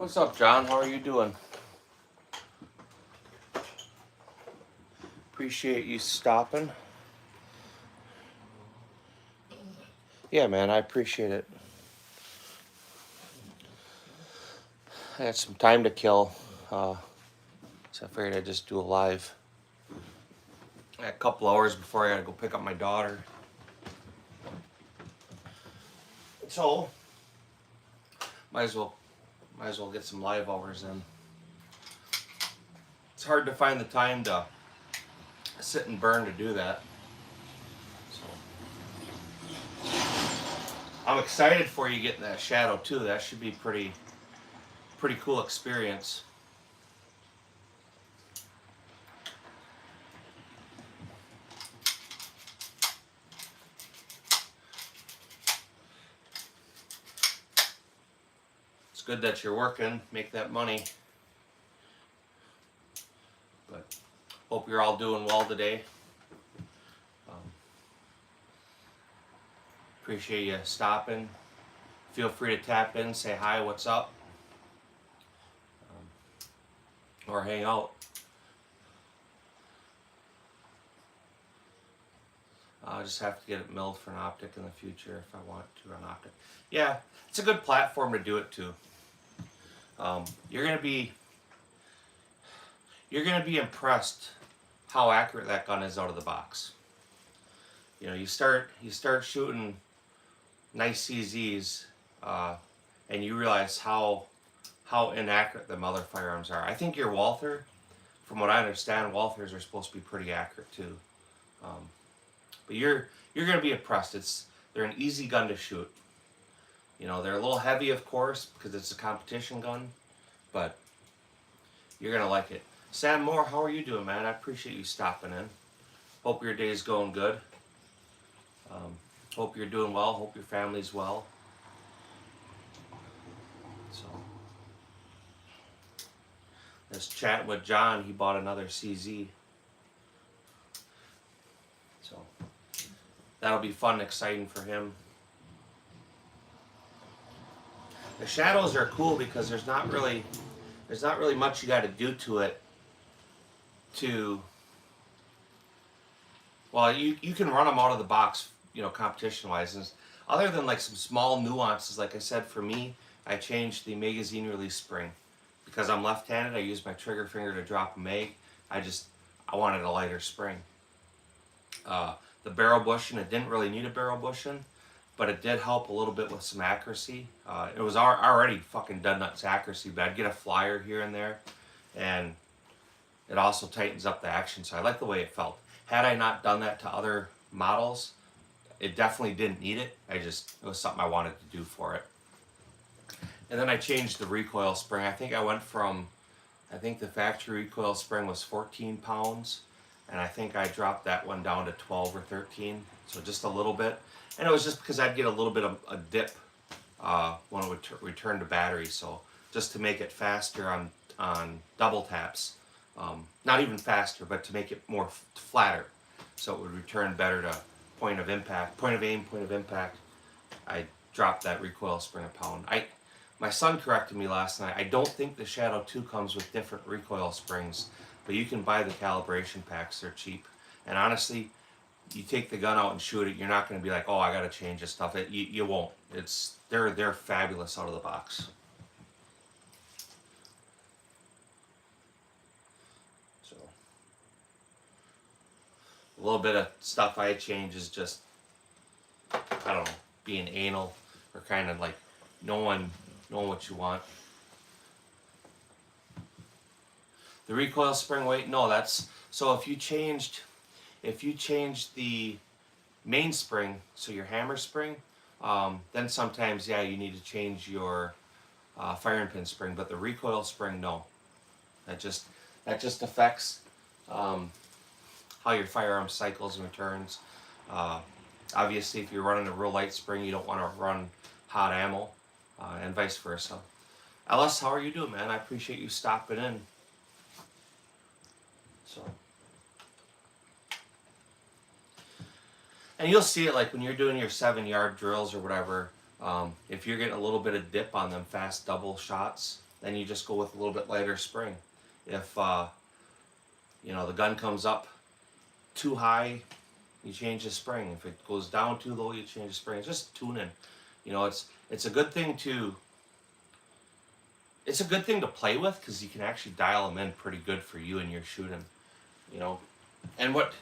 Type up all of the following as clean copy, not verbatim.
What's up, John? How are you doing? Appreciate you stopping. Yeah, man, I appreciate it. I had some time to kill, so I figured I'd just do a live. I had a couple hours before I gotta go pick up my daughter. So, might as well get some live hours in. It's hard to find the time to sit and burn to do that. So, I'm excited for you getting that shadow too. That should be pretty cool experience. It's good that you're working, make that money. But hope you're all doing well today. Appreciate you stopping. Feel free to tap in, say hi, what's up, or hang out. I'll just have to get it milled for an optic in the future if I want to run optic. Yeah, it's a good platform to do it to. You're gonna be impressed how accurate that gun is out of the box. You know, you start shooting nice CZs, and you realize how inaccurate the other firearms are. I think your Walther, from what I understand, Walthers are supposed to be pretty accurate too. But you're gonna be impressed. They're an easy gun to shoot. You know, they're a little heavy, of course, because it's a competition gun, but you're gonna like it. Sam Moore, how are you doing, man? I appreciate you stopping in. Hope your day's going good. Hope you're doing well. Hope your family's well. So, just chatting with John. He bought another CZ. So, that'll be fun and exciting for him. The shadows are cool because there's not really much you got to do to it. Well, you can run them out of the box, you know, competition wise, and other than like some small nuances. Like I said, for me, I changed the magazine release spring because I'm left-handed. I use my trigger finger to drop a mag. I wanted a lighter spring. The barrel bushing, it didn't really need a barrel bushing, but it did help a little bit with some accuracy. It was already fucking dead nuts accuracy, but I'd get a flyer here and there, and it also tightens up the action. So I like the way it felt. Had I not done that to other models, it definitely didn't need it. It was something I wanted to do for it. And then I changed the recoil spring. I think the factory recoil spring was 14 pounds, and I think I dropped that one down to 12 or 13, so just a little bit. And it was just because I'd get a little bit of a dip when it would return to battery, so just to make it faster on double taps. Not even faster, but to make it more flatter, so it would return better to point of impact, point of aim, point of impact. I dropped that recoil spring a pound. My son corrected me last night. I don't think the Shadow 2 comes with different recoil springs, but you can buy the calibration packs. They're cheap, and honestly, you take the gun out and shoot it, you're not going to be like, oh, I got to change this stuff. You won't. They're fabulous out of the box. So a little bit of stuff I change is just, I don't know, being anal or kind of like knowing what you want. The recoil spring weight, no, that's so if you changed the main spring, so your hammer spring, then sometimes, yeah, you need to change your firing pin spring, but the recoil spring, no. That just affects how your firearm cycles and returns. Obviously, if you're running a real light spring, you don't want to run hot ammo, and vice versa. Ellis, how are you doing, man? I appreciate you stopping in. So, and you'll see it like when you're doing your 7-yard drills or whatever. If you're getting a little bit of dip on them fast double shots, then you just go with a little bit lighter spring. If you know, the gun comes up too high, you change the spring. If it goes down too low, you change the spring. It's just tuning. You know, it's a good thing to play with, because you can actually dial them in pretty good for you and your shooting. You know, and what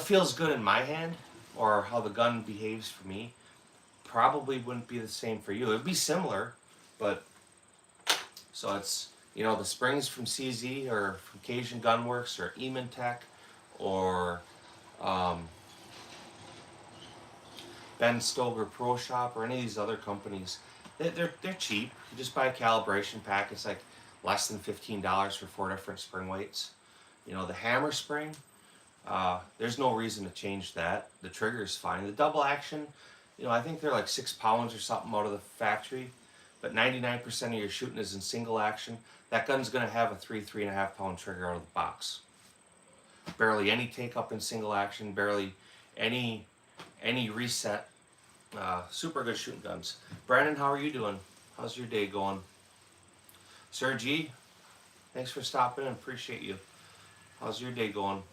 feels good in my hand, or how the gun behaves for me, probably wouldn't be the same for you. It'd be similar, but so it's, you know, the springs from CZ or from Cajun Gunworks or Tech or Ben Stover Pro Shop or any of these other companies. They're cheap. You just buy a calibration pack. It's like less than $15 for 4 different spring weights. You know, the hammer spring, there's no reason to change that. The trigger is fine. The double action, you know, I think they're like 6 pounds or something out of the factory, but 99% of your shooting is in single action. That gun's going to have a 3.5 pound trigger out of the box. Barely any take up in single action, barely any reset. Super good shooting guns. Brandon, how are you doing? How's your day going? Sir G, thanks for stopping in. Appreciate you. How's your day going?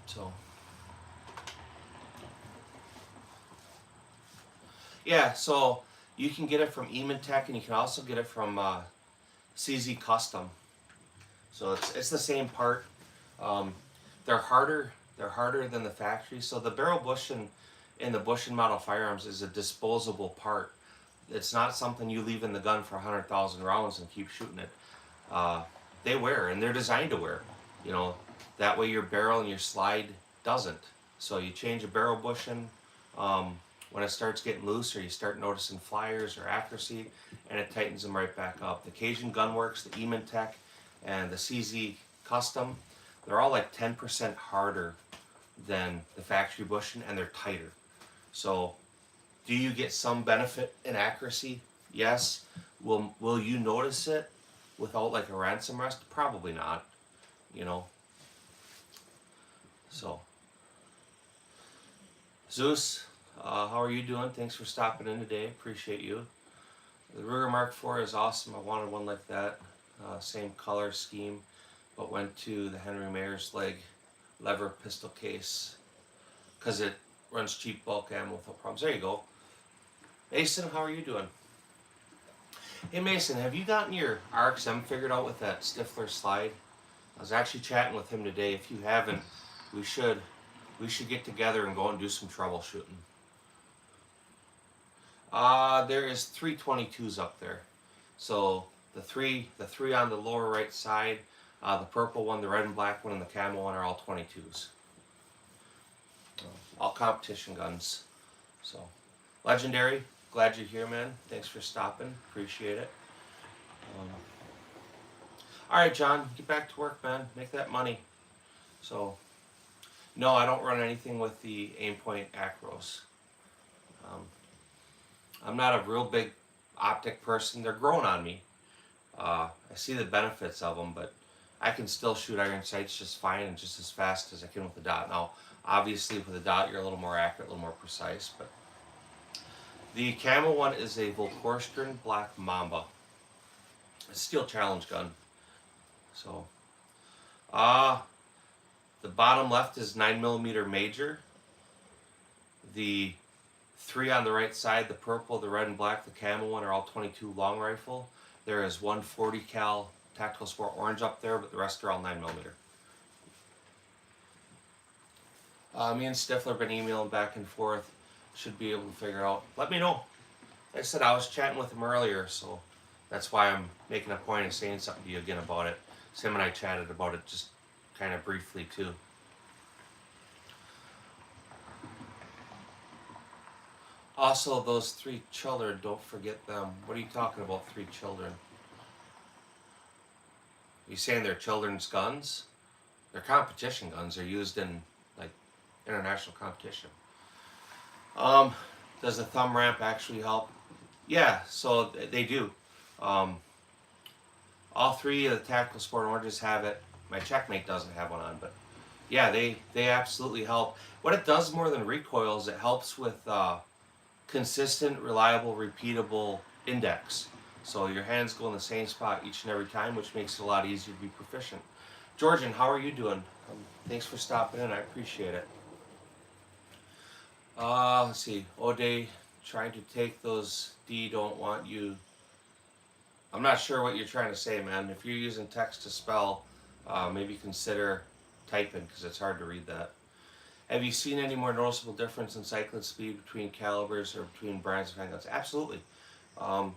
So, yeah, so you can get it from Tech, and you can also get it from CZ Custom. So it's the same part. They're harder than the factory. So the barrel bushing in the bushing model firearms is a disposable part. It's not something you leave in the gun for 100,000 rounds and keep shooting it. They wear, and they're designed to wear. You know, that way your barrel and your slide doesn't. So you change a barrel bushing when it starts getting loose, or you start noticing flyers or accuracy, and it tightens them right back up. The Cajun Gunworks, the Tech, and the CZ Custom, they're all like 10% harder than the factory bushing, and they're tighter. So do you get some benefit in accuracy? Yes. Will you notice it without like a ransom rest? Probably not, you know. So Zeus, how are you doing? Thanks for stopping in today. Appreciate you. The Ruger Mark IV is awesome. I wanted one like that. Same color scheme, but went to the Henry Mayer's leg lever pistol case because it runs cheap bulk ammo without problems. There you go. Mason, how are you doing? Hey Mason, have you gotten your RXM figured out with that Stifler slide? I was actually chatting with him today. If you haven't, we should get together and go and do some troubleshooting. There is 322s up there. So the three on the lower right side, the purple one, the red and black one, and the camo one are all 22s. All competition guns. So, Legendary, glad you're here, man. Thanks for stopping. Appreciate it. All right, John, get back to work, man. Make that money. So, no, I don't run anything with the Aimpoint Acros. I'm not a real big optic person. They're growing on me. I see the benefits of them, but I can still shoot iron sights just fine and just as fast as I can with the dot. Now, obviously with the dot, you're a little more accurate, a little more precise, but the camo one is a Volkorstern Black Mamba. A steel challenge gun. So, the bottom left is 9mm major. The 3 on the right side, the purple, the red and black, the camo one are all 22 long rifle. There is one 40 cal Tactical Sport orange up there, but the rest are all 9mm. Me and Stifler have been emailing back and forth. Should be able to figure out. Let me know. Like I said, I was chatting with him earlier, so that's why I'm making a point of saying something to you again about it. Sam and I chatted about it just kind of briefly too. Also, those 3 children, don't forget them. What are you talking about, 3 children? Are you saying they're children's guns? They're competition guns. They're used in like international competition. Does the thumb ramp actually help? Yeah, so they do. All 3 of the Tactical Sport oranges have it. My Checkmate doesn't have one on, but Yeah, they absolutely help. What it does more than recoil is it helps with consistent, reliable, repeatable index. So your hands go in the same spot each and every time, which makes it a lot easier to be proficient. Georgian, how are you doing? Thanks for stopping in. I appreciate it. Let's see. Ode, trying to take those D don't want you. I'm not sure what you're trying to say, man. If you're using text to spell, maybe consider typing because it's hard to read that. Have you seen any more noticeable difference in cycling speed between calibers or between brands of handguns? Absolutely. Um,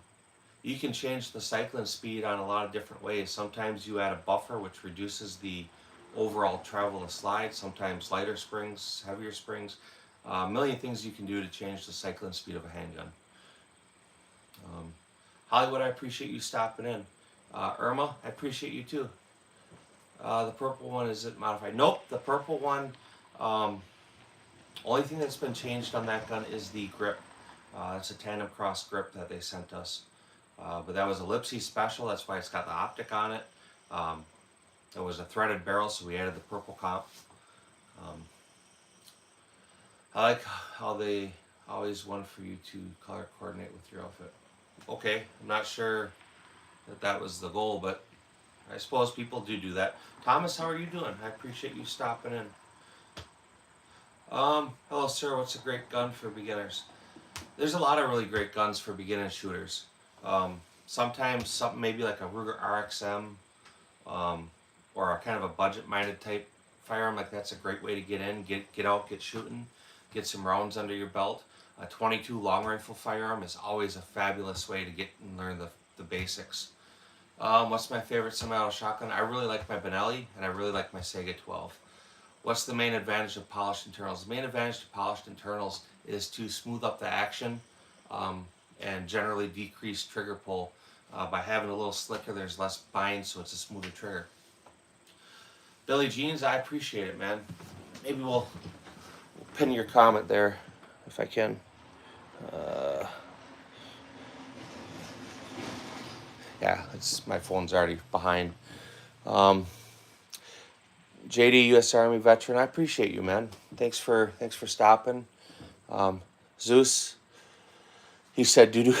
you can change the cycling speed on a lot of different ways. Sometimes you add a buffer, which reduces the overall travel of the slide. Sometimes lighter springs, heavier springs. A million things you can do to change the cycling speed of a handgun. Hollywood, I appreciate you stopping in. Irma, I appreciate you too. The purple one, is it modified? Nope, the purple one, um, only thing that's been changed on that gun is the grip. It's a tandem cross grip that they sent us. But that was a Lipsy special, that's why it's got the optic on it. It was a threaded barrel, so we added the purple comp. Um, I like how they always want for you to color coordinate with your outfit. Okay, I'm not sure that was the goal, but I suppose people do that. Thomas, how are you doing? I appreciate you stopping in. Hello, sir. What's a great gun for beginners? There's a lot of really great guns for beginner shooters. Sometimes something maybe like a Ruger RXM, or a kind of a budget-minded type firearm, like that's a great way to get in, get out, get shooting, get some rounds under your belt. A 22 long rifle firearm is always a fabulous way to get and learn the basics. What's my favorite semi-auto shotgun? I really like my Benelli, and I really like my Sega 12. What's the main advantage of polished internals? The main advantage to polished internals is to smooth up the action, and generally decrease trigger pull. By having a little slicker, there's less bind, so it's a smoother trigger. Billy Jeans, I appreciate it, man. Maybe we'll pin your comment there, if I can. Yeah, my phone's already behind. JD, U.S. Army veteran, I appreciate you, man. Thanks for stopping. Zeus, he said, doo-doo.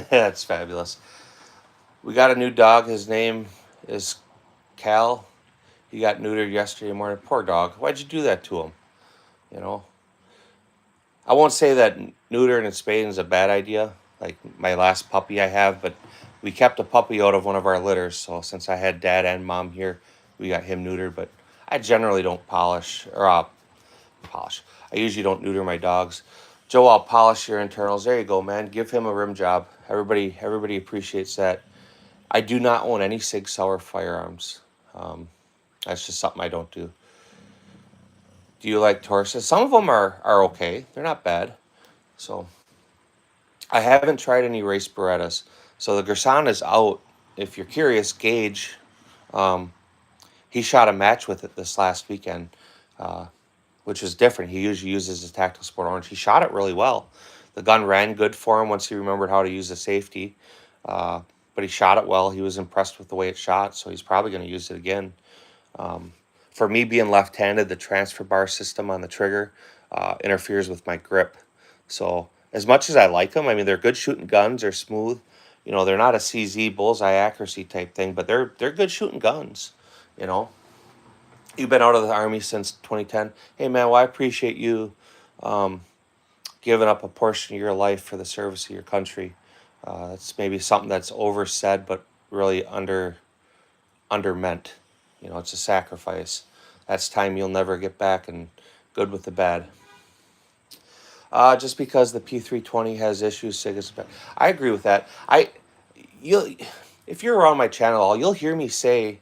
That's fabulous. We got a new dog. His name is Cal. He got neutered yesterday morning. Poor dog. Why'd you do that to him? You know, I won't say that neutering and spading is a bad idea, like my last puppy I have, but we kept a puppy out of one of our litters, so since I had dad and mom here, we got him neutered, but I generally don't polish. I usually don't neuter my dogs. Joe, I'll polish your internals. There you go, man. Give him a rim job. Everybody appreciates that. I do not own any Sig Sauer firearms. That's just something I don't do. Do you like Tauruses? Some of them are okay. They're not bad. So I haven't tried any race Berettas. So the Gerson is out. If you're curious, Gage, he shot a match with it this last weekend, which was different. He usually uses his Tactical Sport Orange. He shot it really well. The gun ran good for him once he remembered how to use the safety. But he shot it well. He was impressed with the way it shot, so he's probably going to use it again. For me, being left-handed, the transfer bar system on the trigger interferes with my grip. So as much as I like them, I mean, they're good shooting guns. They're smooth. You know, they're not a CZ bullseye accuracy type thing, but they're good shooting guns. You know, you've been out of the Army since 2010. Hey, man, well, I appreciate you giving up a portion of your life for the service of your country. That's maybe something that's oversaid, but really undermeant. You know, it's a sacrifice. That's time you'll never get back, and good with the bad. Just because the P320 has issues, Sig is bad. I agree with that. If you're around my channel, you'll hear me say,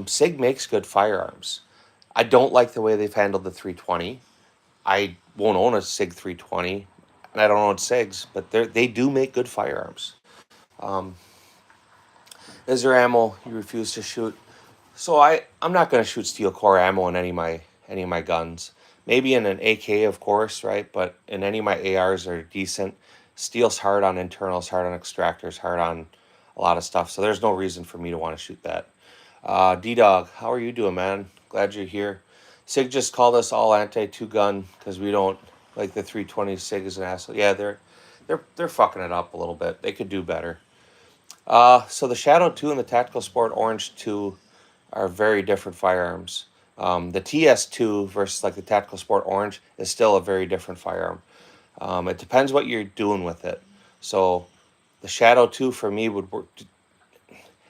Sig makes good firearms. I don't like the way they've handled the 320. I won't own a Sig 320, and I don't own Sigs, but they do make good firearms. Is there ammo you refuse to shoot? So I'm not going to shoot steel core ammo in any of my guns. Maybe in an AK, of course, right? But in any of my ARs are decent. Steel's hard on internals, hard on extractors, hard on a lot of stuff. So there's no reason for me to want to shoot that. D-Dog, how are you doing, man? Glad you're here. Sig just called us all anti-two gun because we don't like the 320. Sig is an asshole. Yeah, they're fucking it up a little bit. They could do better. So the Shadow 2 and the Tactical Sport Orange 2 are very different firearms. The TS2 versus like the Tactical Sport Orange is still a very different firearm. It depends what you're doing with it. So the Shadow 2 for me would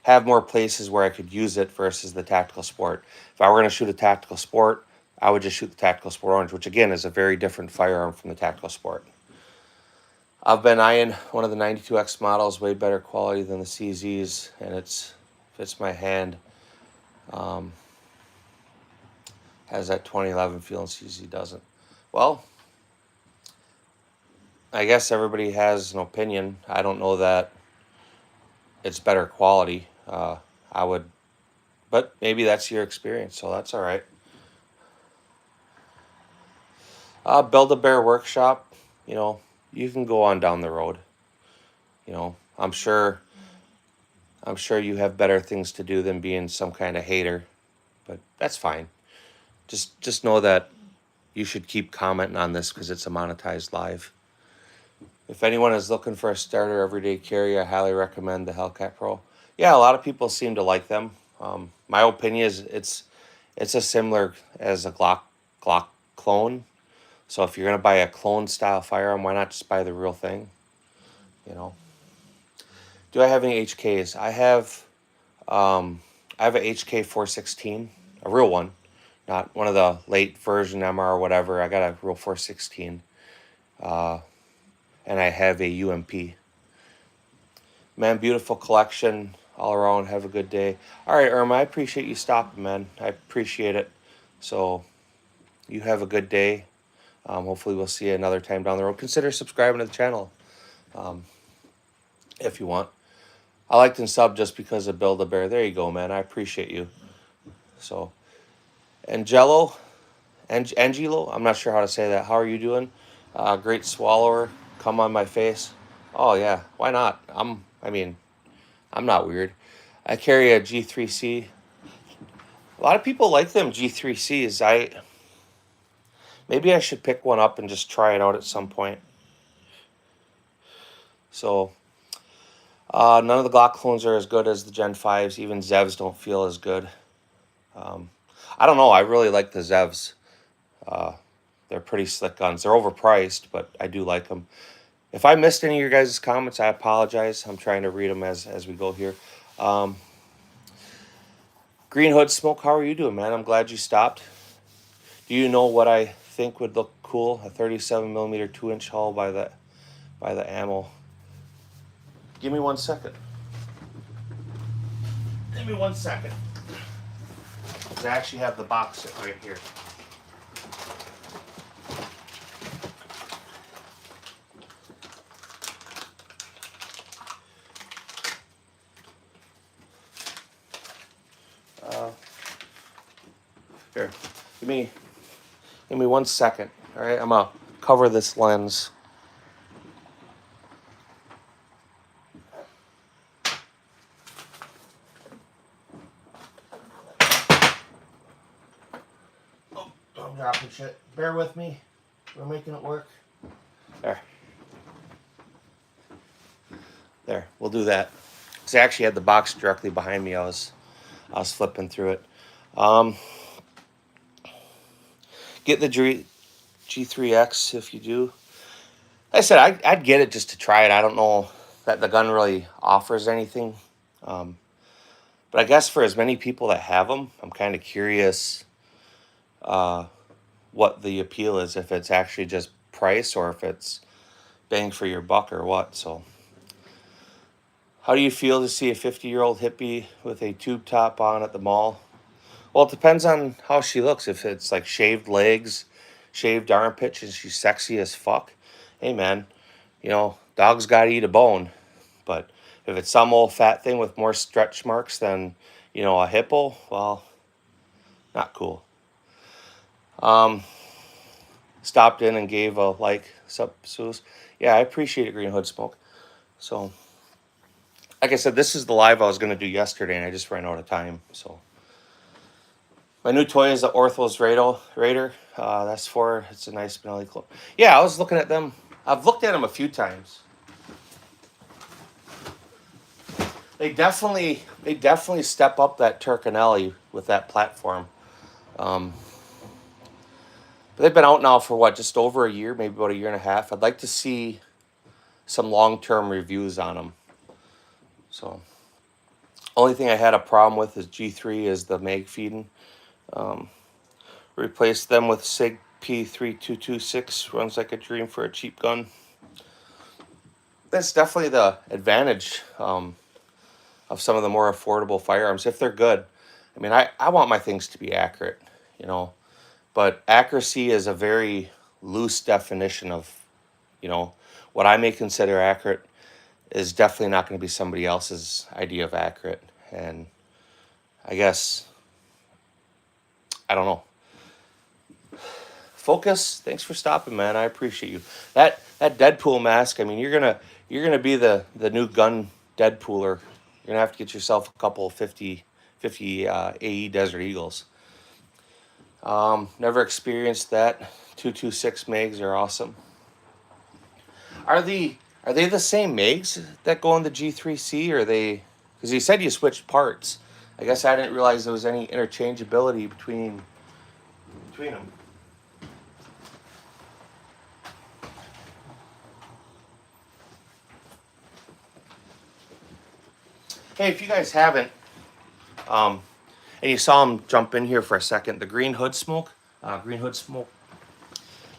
have more places where I could use it versus the Tactical Sport. If I were going to shoot a Tactical Sport, I would just shoot the Tactical Sport Orange, which again is a very different firearm from the Tactical Sport. I've been eyeing one of the 92X models, way better quality than the CZs, and it's fits my hand. Has that 2011 feel, and CZ doesn't. Well, I guess everybody has an opinion. I don't know that it's better quality. I would, but maybe that's your experience, so that's all right. Build-A-Bear Workshop, you know, you can go on down the road. You know, I'm sure you have better things to do than being some kind of hater, but that's fine. Just know that you should keep commenting on this because it's a monetized live. If anyone is looking for a starter everyday carry, I highly recommend the Hellcat Pro. Yeah, a lot of people seem to like them. My opinion is it's as similar as a Glock clone. So if you're gonna buy a clone style firearm, why not just buy the real thing? You know. Do I have any HKs? I have an HK 416, a real one, not one of the late version MR or whatever. I got a real 416, and I have a UMP. Man, beautiful collection all around. Have a good day. All right, Irma, I appreciate you stopping, man. I appreciate it. So you have a good day. Hopefully we'll see you another time down the road. Consider subscribing to the channel if you want. I liked and sub just because of Build-A-Bear. There you go, man. I appreciate you. So, Angelo, I'm not sure how to say that. How are you doing? Great swallower. Come on my face. Oh, yeah. Why not? I'm not weird. I carry a G3C. A lot of people like them G3Cs. Maybe I should pick one up and just try it out at some point. So, none of the Glock clones are as good as the Gen 5s. Even Zevs don't feel as good. I don't know. I really like the Zevs. They're pretty slick guns. They're overpriced, but I do like them. If I missed any of your guys' comments, I apologize. I'm trying to read them as we go here. Green Hood Smoke, how are you doing, man? I'm glad you stopped. Do you know what I think would look cool? A 37mm 2-inch hull by the ammo. Give me 1 second. Give me 1 second. I actually have the box right here. Here, give me 1 second. All right, I'm gonna cover this lens. Oh, I'm dropping shit. Bear with me. We're making it work. There. We'll do that. Because I actually had the box directly behind me. I was flipping through it. Get the G3X if you do. Like I said, I'd get it just to try it. I don't know that the gun really offers anything. But I guess for as many people that have them, I'm kind of curious what the appeal is. If it's actually just price or if it's bang for your buck or what. So how do you feel to see a 50-year-old hippie with a tube top on at the mall? Well, it depends on how she looks. If it's like shaved legs, shaved armpits, and she's sexy as fuck, hey man, you know, dogs gotta eat a bone. But if it's some old fat thing with more stretch marks than, you know, a hippo, well, not cool. Stopped in and gave a like. Sup, Suze? Yeah, I appreciate it, Green Hood Smoke. So, like I said, this is the live I was going to do yesterday, and I just ran out of time. So, My new toy is the Orthos Raider. It's a nice Benelli clone. Yeah, I was looking at them. I've looked at them a few times. They definitely step up that Turcanelli with that platform. But they've been out now for what, just over a year, maybe about a year and a half. I'd like to see some long-term reviews on them. So, only thing I had a problem with is G3 is the mag feeding. Replaced them with SIG P3226. Runs like a dream for a cheap gun. That's definitely the advantage of some of the more affordable firearms, if they're good. I mean, I want my things to be accurate, you know, but accuracy is a very loose definition of, you know, what I may consider accurate is definitely not going to be somebody else's idea of accurate. And I guess, I don't know. Focus, thanks for stopping, man. I appreciate you. That Deadpool mask, I mean, you're gonna be the new gun Deadpooler. You're gonna have to get yourself a couple 50 AE Desert Eagles. Never experienced that. 226 mags are awesome. Are they the same mags that go in the G3C, or are they? Because you said you switched parts. I guess I didn't realize there was any interchangeability between them. Hey, if you guys haven't, and you saw him jump in here for a second, the Green Hood Smoke,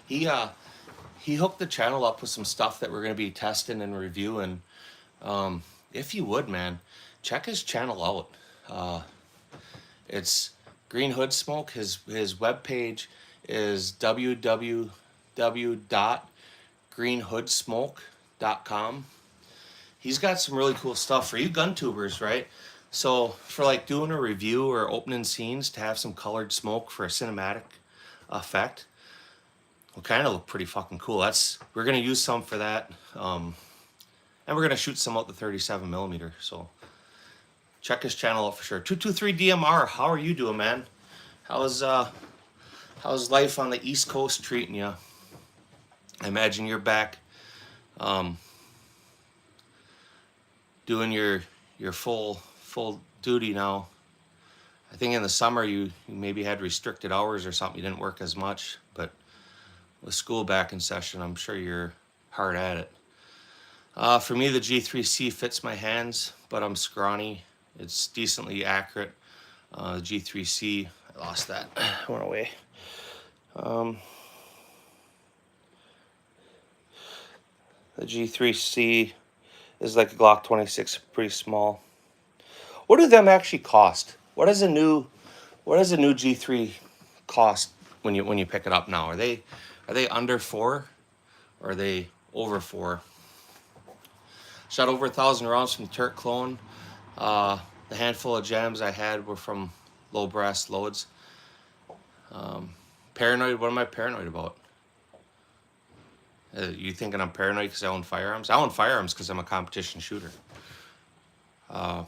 he hooked the channel up with some stuff that we're going to be testing and reviewing. If you would, man, check his channel out. It's Green Hood Smoke. His webpage is www.greenhoodsmoke.com. He's got some really cool stuff for you gun tubers, right? So for like doing a review or opening scenes, to have some colored smoke for a cinematic effect will kind of look pretty fucking cool. We're gonna use some for that, and we're gonna shoot some out the 37mm. So check his channel out for sure. 223 DMR, how are you doing, man? How's life on the East Coast treating you? I imagine you're back doing your full duty now. I think in the summer you maybe had restricted hours or something. You didn't work as much, but with school back in session, I'm sure you're hard at it. For me, the G3C fits my hands, but I'm scrawny. It's decently accurate. The G3C, I lost that. It went away. The G3C is like a Glock 26, pretty small. What do them actually cost? What does a new G3 cost when you pick it up now? Are they under 4, or are they over 4? Shot over 1,000 rounds from Turk clone. The handful of gems I had were from low brass loads. Paranoid, what am I paranoid about? You thinking I'm paranoid because I own firearms? I own firearms because I'm a competition shooter. Yeah,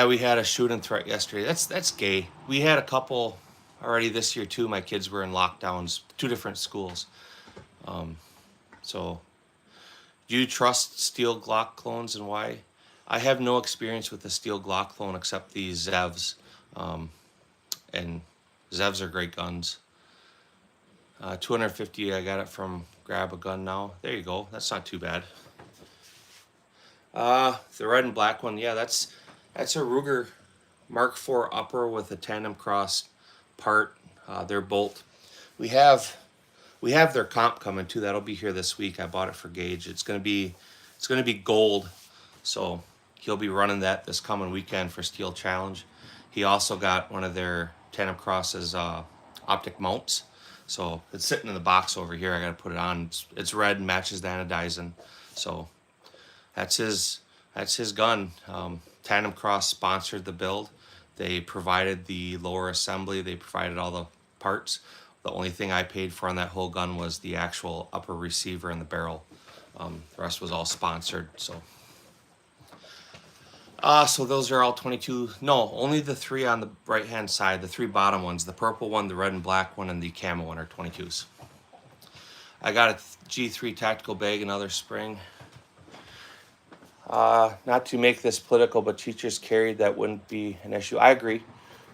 we had a shooting threat yesterday. That's gay. We had a couple already this year too. My kids were in lockdowns, 2 different schools. So, do you trust steel Glock clones, and why? I have no experience with the steel Glock clone except these Zevs, and Zevs are great guns. 250, I got it from Grab a Gun Now. There you go. That's not too bad. The red and black one, yeah, that's a Ruger Mark IV upper with a tandem cross part. Their bolt. We have their comp coming too. That'll be here this week. I bought it for Gage. It's gonna be gold, so he'll be running that this coming weekend for Steel Challenge. He also got one of their tandem crosses optic mounts. So it's sitting in the box over here. I got to put it on. It's red and matches the anodizing. So that's his gun. Tandem Cross sponsored the build. They provided the lower assembly. They provided all the parts. The only thing I paid for on that whole gun was the actual upper receiver and the barrel. The rest was all sponsored. So So those are all 22. No, only the three on the right hand side, the three bottom ones, the purple one, the red and black one, and the camo one are 22s. I got a G3 tactical bag, another spring. Not to make this political, but teachers carried, that wouldn't be an issue. I agree.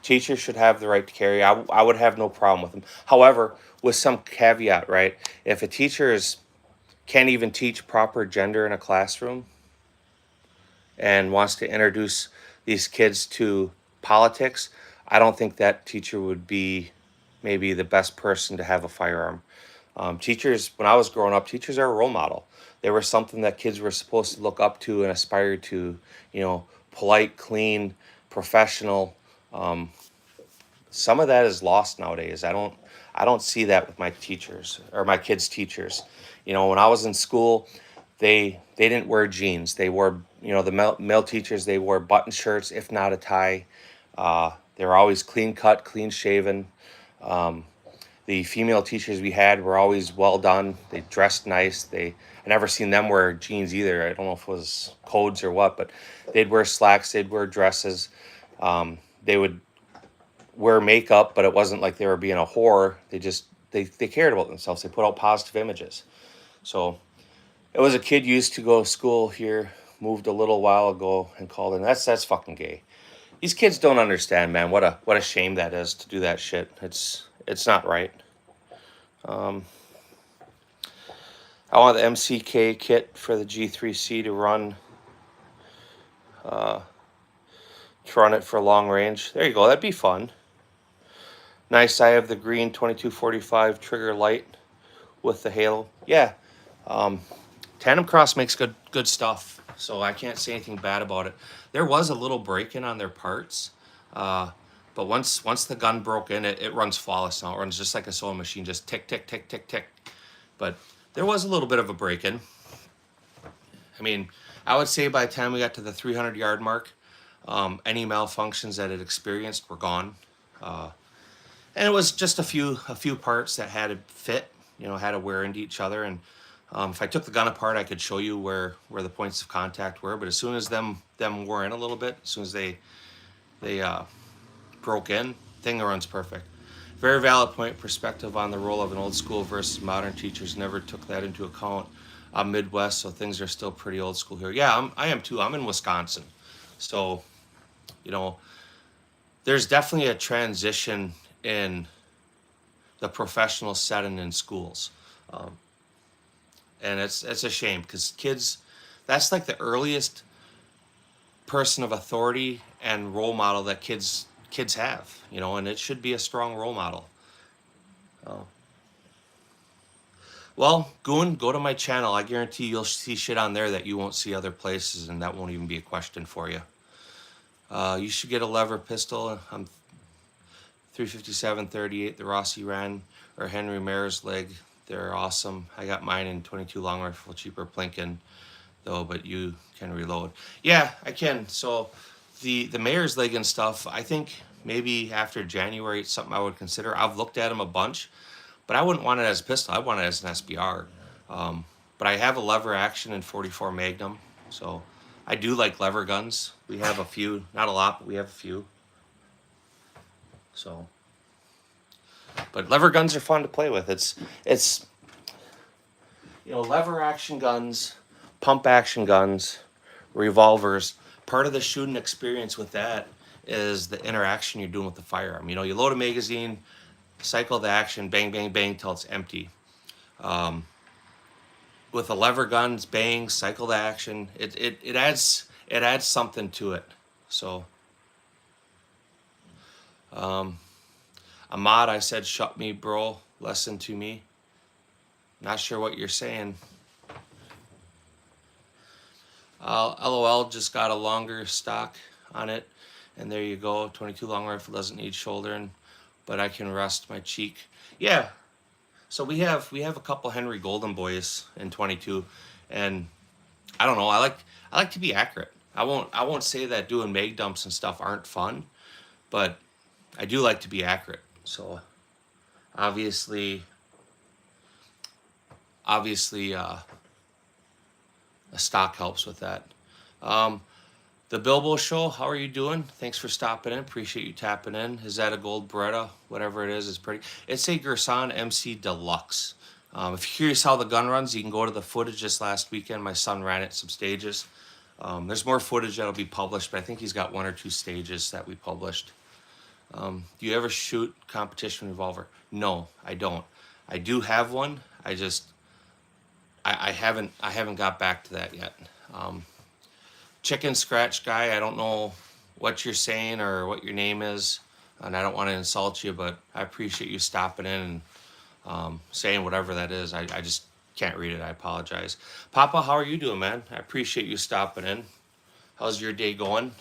Teachers should have the right to carry. I would have no problem with them. However, with some caveat, right? If a teacher can't even teach proper gender in a classroom and wants to introduce these kids to politics, I don't think that teacher would be maybe the best person to have a firearm. Teachers, when I was growing up, teachers are a role model. They were something that kids were supposed to look up to and aspire to, polite, clean, professional. Some of that is lost nowadays. I don't see that with my teachers or my kids' teachers. When I was in school, they didn't wear jeans. They wore, the male teachers, they wore button shirts, if not a tie. They were always clean cut, clean shaven. The female teachers we had were always well done. They dressed nice. I never seen them wear jeans either. I don't know if it was codes or what, but they'd wear slacks, they'd wear dresses. They would wear makeup, but it wasn't like they were being a whore. They cared about themselves. They put out positive images. So it was a kid used to go to school here, moved a little while ago and called in. That's fucking gay. These kids don't understand, man. What a shame that is to do that shit. It's not right. I want the MCK kit for the G3C to run it for long range. There you go. That'd be fun. Nice. I have the green 2245 trigger light with the halo. Yeah. Tandem Cross makes good stuff, so I can't say anything bad about it. There was a little break-in on their parts, but once the gun broke in, it runs flawless now. It runs just like a sewing machine, just tick, tick, tick, tick, tick. But there was a little bit of a break-in. I mean, I would say by the time we got to the 300-yard mark, any malfunctions that it experienced were gone. And it was just a few parts that had to fit, had to wear into each other. And if I took the gun apart, I could show you where the points of contact were. But as soon as them wore in a little bit, as soon as they broke in, thing runs perfect. Very valid point. Perspective on the role of an old school versus modern. Teachers never took that into account. I'm Midwest, so things are still pretty old school here. Yeah, I am too. I'm in Wisconsin, so there's definitely a transition in the professional setting in schools, and it's a shame because kids, that's like the earliest person of authority and role model that kids have, and it should be a strong role model. Well, Goon, go to my channel. I guarantee you'll see shit on there that you won't see other places, and that won't even be a question for you. You should get a lever pistol. I'm 357-38, the Rossi Ren or Henry Mayr's leg. They're awesome. I got mine in 22 long rifle, cheaper Plinken though, but you can reload. Yeah, I can. So the Mayr's leg and stuff, I think maybe after January it's something I would consider. I've looked at them a bunch, but I wouldn't want it as a pistol. I want it as an SBR. But I have a lever action in 44 Magnum, so I do like lever guns. We have a few, not a lot, but we have a few. So, but lever guns are fun to play with. It's lever action guns, pump action guns, revolvers. Part of the shooting experience with that is the interaction you're doing with the firearm. You load a magazine, cycle the action, bang, bang, bang till it's empty. With the lever guns, bang, cycle the action. It adds something to it. So, Ahmad, I said, shut me, bro. Listen to me. Not sure what you're saying. LOL just got a longer stock on it. And there you go. 22 long rifle doesn't need shouldering, but I can rest my cheek. Yeah. So we have a couple Henry Golden boys in 22, and I don't know. I like to be accurate. I won't say that doing mag dumps and stuff aren't fun, but I do like to be accurate. So obviously, a stock helps with that. The Bilbo Show, how are you doing? Thanks for stopping in. Appreciate you tapping in. Is that a gold Beretta? Whatever it is pretty. It's a Gerson MC Deluxe. If you're curious how the gun runs, you can go to the footage this last weekend. My son ran it some stages. There's more footage that'll be published, but I think he's got 1 or 2 stages that we published. Do you ever shoot competition revolver? No, I don't. I do have one. I haven't got back to that yet. Chicken Scratch Guy, I don't know what you're saying or what your name is, and I don't want to insult you, but I appreciate you stopping in and saying whatever that is. I just can't read it. I apologize. Papa, how are you doing, man? I appreciate you stopping in. How's your day going?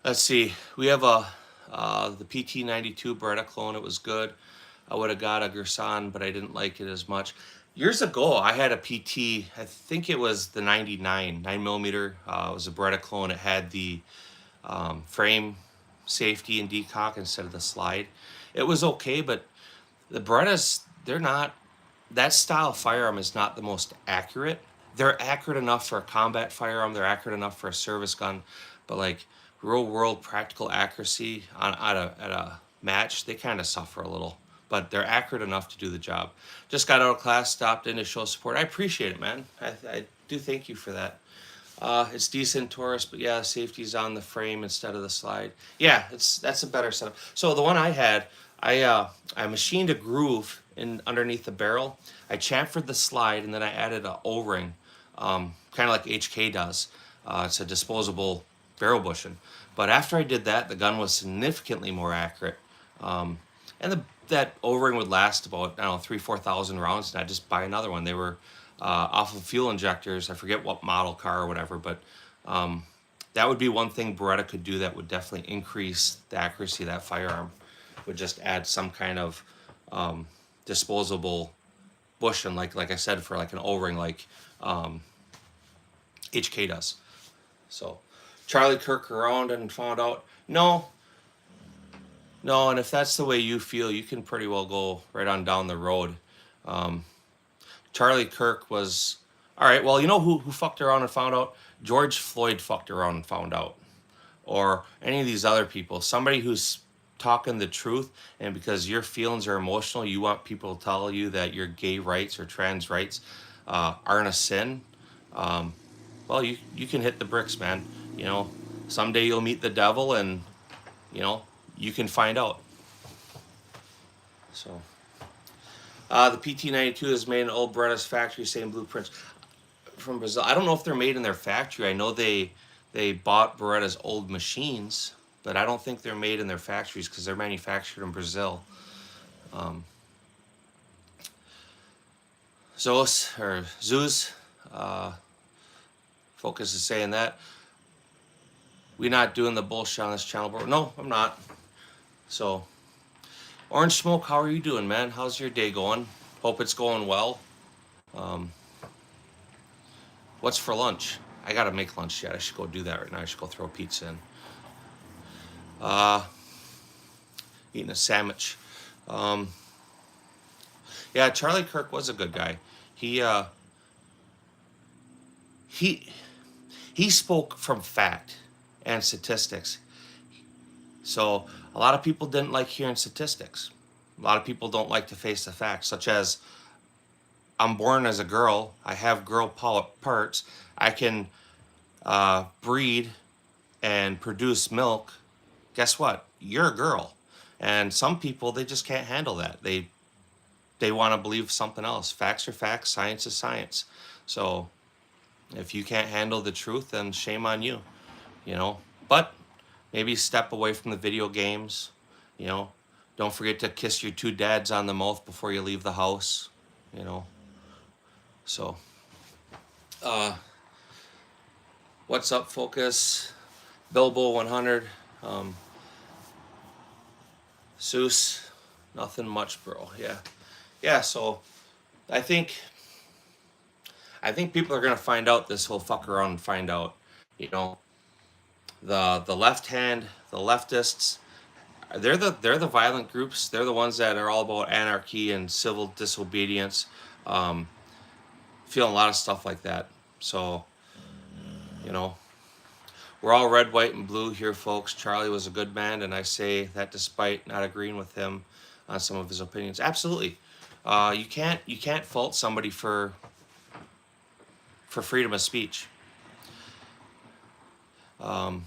Let's see. We have the PT92 Beretta clone. It was good. I would have got a Gerson, but I didn't like it as much. Years ago, I had a PT, I think it was the 99, 9mm. It was a Beretta clone. It had the frame safety and decock instead of the slide. It was okay, but the Berettas, they're not, that style of firearm is not the most accurate. They're accurate enough for a combat firearm. They're accurate enough for a service gun, but like real world practical accuracy at a match, they kind of suffer a little. But they're accurate enough to do the job. Just got out of class, stopped in to show support. I appreciate it, man. I do thank you for that. It's decent Taurus, but yeah, safety's on the frame instead of the slide. Yeah, that's a better setup. So the one I had, I machined a groove in underneath the barrel. I chamfered the slide, and then I added an O-ring, kind of like HK does. It's a disposable barrel bushing. But after I did that, the gun was significantly more accurate. And that O-ring would last about, I don't know, 3,000-4,000 rounds, and I'd just buy another one. They were off of fuel injectors. I forget what model car or whatever, but that would be one thing Beretta could do that would definitely increase the accuracy of that firearm. Would just add some kind of disposable bushing, like I said, for like an O-ring, like HK does. So Charlie Kirk around and found out, no, and if that's the way you feel, you can pretty well go right on down the road. Charlie Kirk was, all right, well, you know who fucked around and found out? George Floyd fucked around and found out. Or any of these other people. Somebody who's talking the truth, and because your feelings are emotional, you want people to tell you that your gay rights or trans rights aren't a sin. Well, you can hit the bricks, man. You know, someday you'll meet the devil, and, you know, you can find out. So, the PT92 is made in old Beretta's factory, same blueprints from Brazil. I don't know if they're made in their factory. I know they bought Beretta's old machines, but I don't think they're made in their factories because they're manufactured in Brazil. Zeus, Focus is saying that. We're not doing the bullshit on this channel, bro. No, I'm not. So, Orange Smoke, how are you doing, man? How's your day going? Hope it's going well. What's for lunch? I gotta make lunch yet. I should go do that right now. I should go throw pizza in. Eating a sandwich. Yeah, Charlie Kirk was a good guy. He spoke from fact and statistics. So a lot of people didn't like hearing statistics. A lot of people don't like to face the facts, such as I'm born as a girl. I have girl parts. I can breed and produce milk. Guess what? You're a girl. And some people, they just can't handle that. They want to believe something else. Facts are facts. Science is science. So if you can't handle the truth, then shame on you. You know, but maybe step away from the video games. You know, don't forget to kiss your 2 dads on the mouth before you leave the house. You know, so what's up, Focus? Bilbo 100. Seuss, nothing much, bro. Yeah. So I think people are gonna find out this whole fuck around and find out. You know, the left hand, the leftists, they're the violent groups. They're the ones that are all about anarchy and civil disobedience. Feeling a lot of stuff like that. So You know, we're all red, white, and blue here, folks. Charlie was a good man, and I say that despite not agreeing with him on some of his opinions. Absolutely, you can't fault somebody for freedom of speech. Um,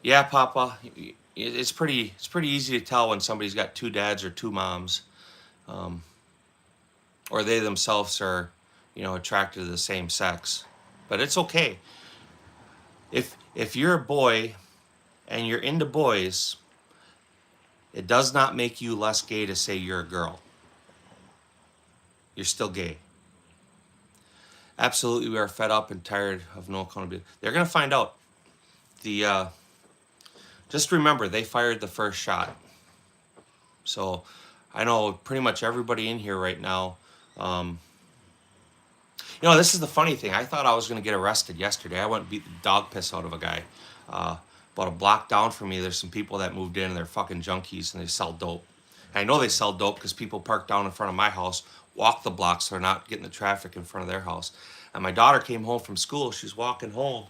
yeah, Papa, it's pretty easy to tell when somebody's got two dads or two moms, um, or they themselves are, attracted to the same sex. But it's okay if you're a boy and you're into boys. It does not make you less gay to say you're a girl. You're still gay. Absolutely, we are fed up and tired of no accountability. They're gonna find out. The just remember they fired the first shot. So I know pretty much everybody in here right now. Um, this is the funny thing. I thought I was gonna get arrested yesterday. I went and beat the dog piss out of a guy. About a block down from me, there's some people that moved in and they're fucking junkies and they sell dope. And I know they sell dope because people park down in front of my house, walk the block so they're not getting the traffic in front of their house. And my daughter came home from school. She's walking home,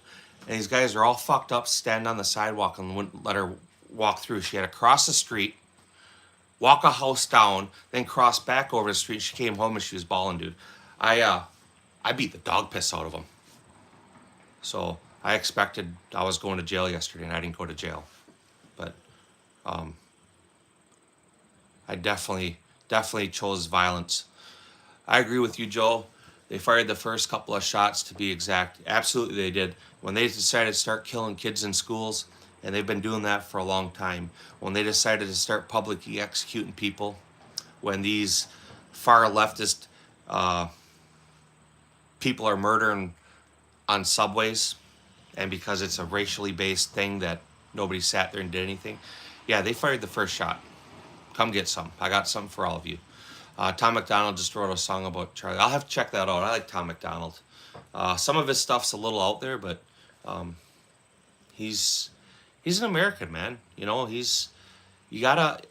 and these guys are all fucked up, standing on the sidewalk and wouldn't let her walk through. She had to cross the street, walk a house down, then cross back over the street. She came home and she was bawling, dude. I beat the dog piss out of them. So I expected I was going to jail yesterday, and I didn't go to jail. But I definitely chose violence. I agree with you, Joe. They fired the first couple of shots, to be exact. Absolutely, they did. When they decided to start killing kids in schools, and they've been doing that for a long time. When they decided to start publicly executing people, when these far leftist people are murdering on subways, and because it's a racially based thing that nobody sat there and did anything, yeah, they fired the first shot. Come get some. I got something for all of you. Tom McDonald just wrote a song about Charlie. I'll have to check that out. I like Tom McDonald. Some of his stuff's a little out there, but he's an American, man.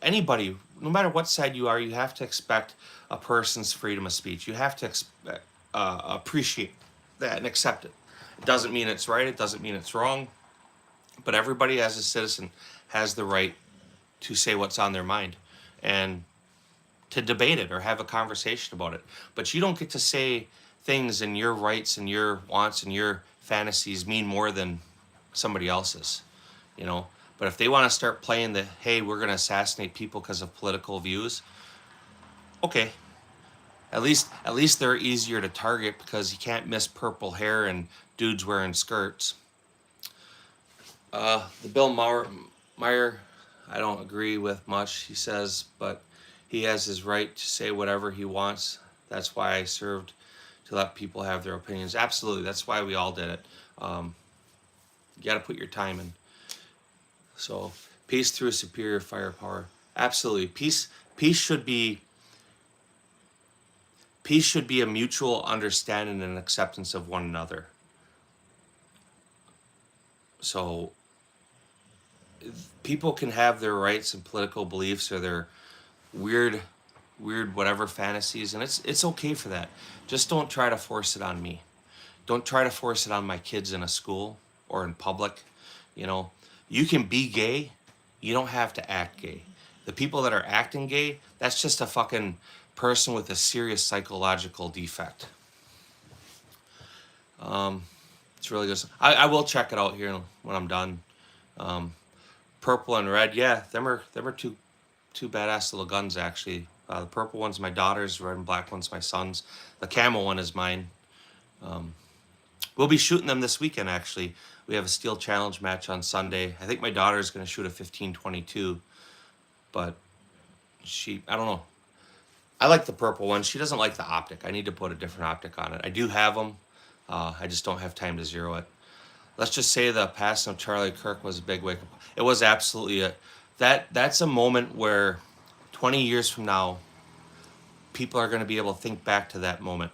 Anybody, no matter what side you are, you have to expect a person's freedom of speech. You have to appreciate that and accept it. It doesn't mean it's right. It doesn't mean it's wrong. But everybody as a citizen has the right to say what's on their mind and to debate it or have a conversation about it. But you don't get to say things and your rights and your wants and your fantasies mean more than somebody else's, But if they want to start playing the, hey, we're going to assassinate people because of political views, okay. At least they're easier to target because you can't miss purple hair and dudes wearing skirts. The Bill Meyer, I don't agree with much, he says, but he has his right to say whatever he wants. That's why I served, to let people have their opinions. Absolutely, that's why we all did it. You got to put your time in. So, peace through superior firepower. Absolutely, peace should be a mutual understanding and acceptance of one another. So people can have their rights and political beliefs or their weird whatever fantasies, and it's okay for that. Just don't try to force it on me. Don't try to force it on my kids in a school or in public. You can be gay. You don't have to act gay. The people that are acting gay, that's just a fucking person with a serious psychological defect. It's really good. I will check it out here when I'm done. Purple and red, yeah, them are two badass little guns actually. The purple one's my daughter's, red and black one's my son's. The camo one is mine. We'll be shooting them this weekend actually. We have a steel challenge match on Sunday. I think my daughter's going to shoot a 15-22, but I don't know. I like the purple one. She doesn't like the optic. I need to put a different optic on it. I do have them. I just don't have time to zero it. Let's just say the passing of Charlie Kirk was a big wake up. It was absolutely that's a moment where 20 years from now, people are going to be able to think back to that moment.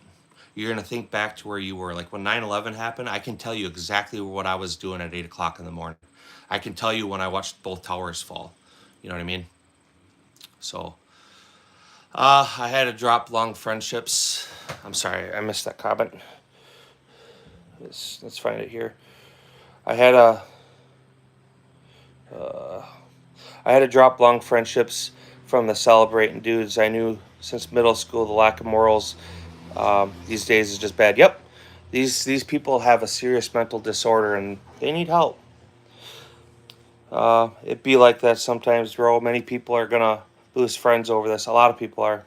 You're going to think back to where you were. Like when 9/11 happened, I can tell you exactly what I was doing at 8 o'clock in the morning. I can tell you when I watched both towers fall. You know what I mean? So, I had to drop long friendships. I'm sorry, I missed that comment. Let's find it here. I had a uh, I had to drop long friendships from the celebrating dudes I knew since middle school. The lack of morals these days is just bad. Yep, these people have a serious mental disorder and they need help. It be like that sometimes, bro. Many people are gonna lose friends over this. A lot of people are.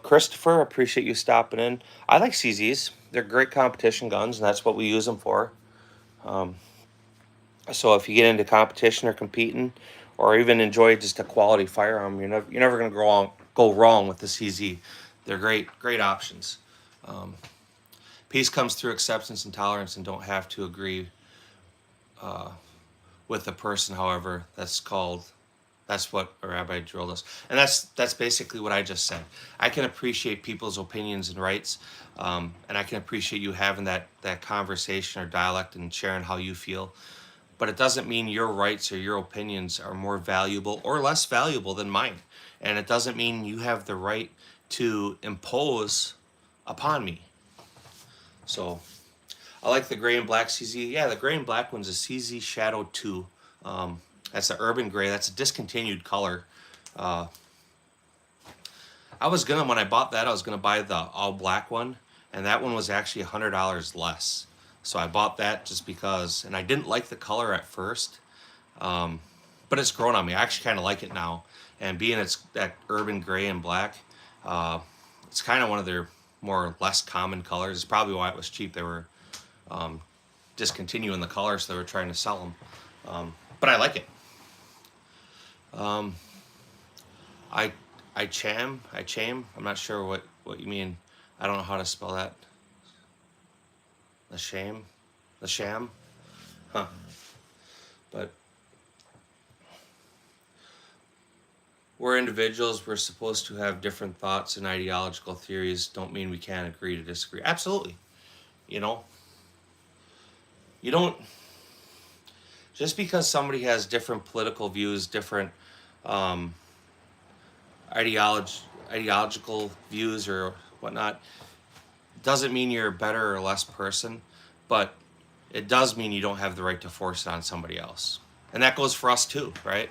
Christopher, appreciate you stopping in. I like CZs. They're great competition guns, and that's what we use them for. Um, so if you get into competition or competing, or even enjoy just a quality firearm, you're never gonna go wrong with the CZ. They're great options. Um, Peace comes through acceptance and tolerance, and don't have to agree uh, with the person. However, that's what a rabbi drilled us, and that's basically what I just said. I can appreciate people's opinions and rights, and I can appreciate you having that conversation or dialect and sharing how you feel. But it doesn't mean your rights or your opinions are more valuable or less valuable than mine, and it doesn't mean you have the right to impose upon me. So I like the gray and black CZ. Yeah, the gray and black one's a CZ Shadow 2. That's the urban gray. That's a discontinued color. Uh, when I bought that, I was gonna buy the all black one, and that one was actually $100 less. So I bought that just because, and I didn't like the color at first, um, but it's grown on me. I actually kind of like it now, and being it's that urban gray and black, uh, it's kind of one of their more or less common colors. It's probably why it was cheap. They were um, discontinuing the colors, so they were trying to sell them, but I like it. Um, I I cham. I'm not sure what you mean. I don't know how to spell that. The shame, the sham, huh? But we're individuals. We're supposed to have different thoughts and ideological theories. Don't mean we can't agree to disagree. Absolutely. You know, you don't just because somebody has different political views, different um, ideology, ideological views or whatnot, doesn't mean you're a better or less person, but it does mean you don't have the right to force it on somebody else. And that goes for us too, right?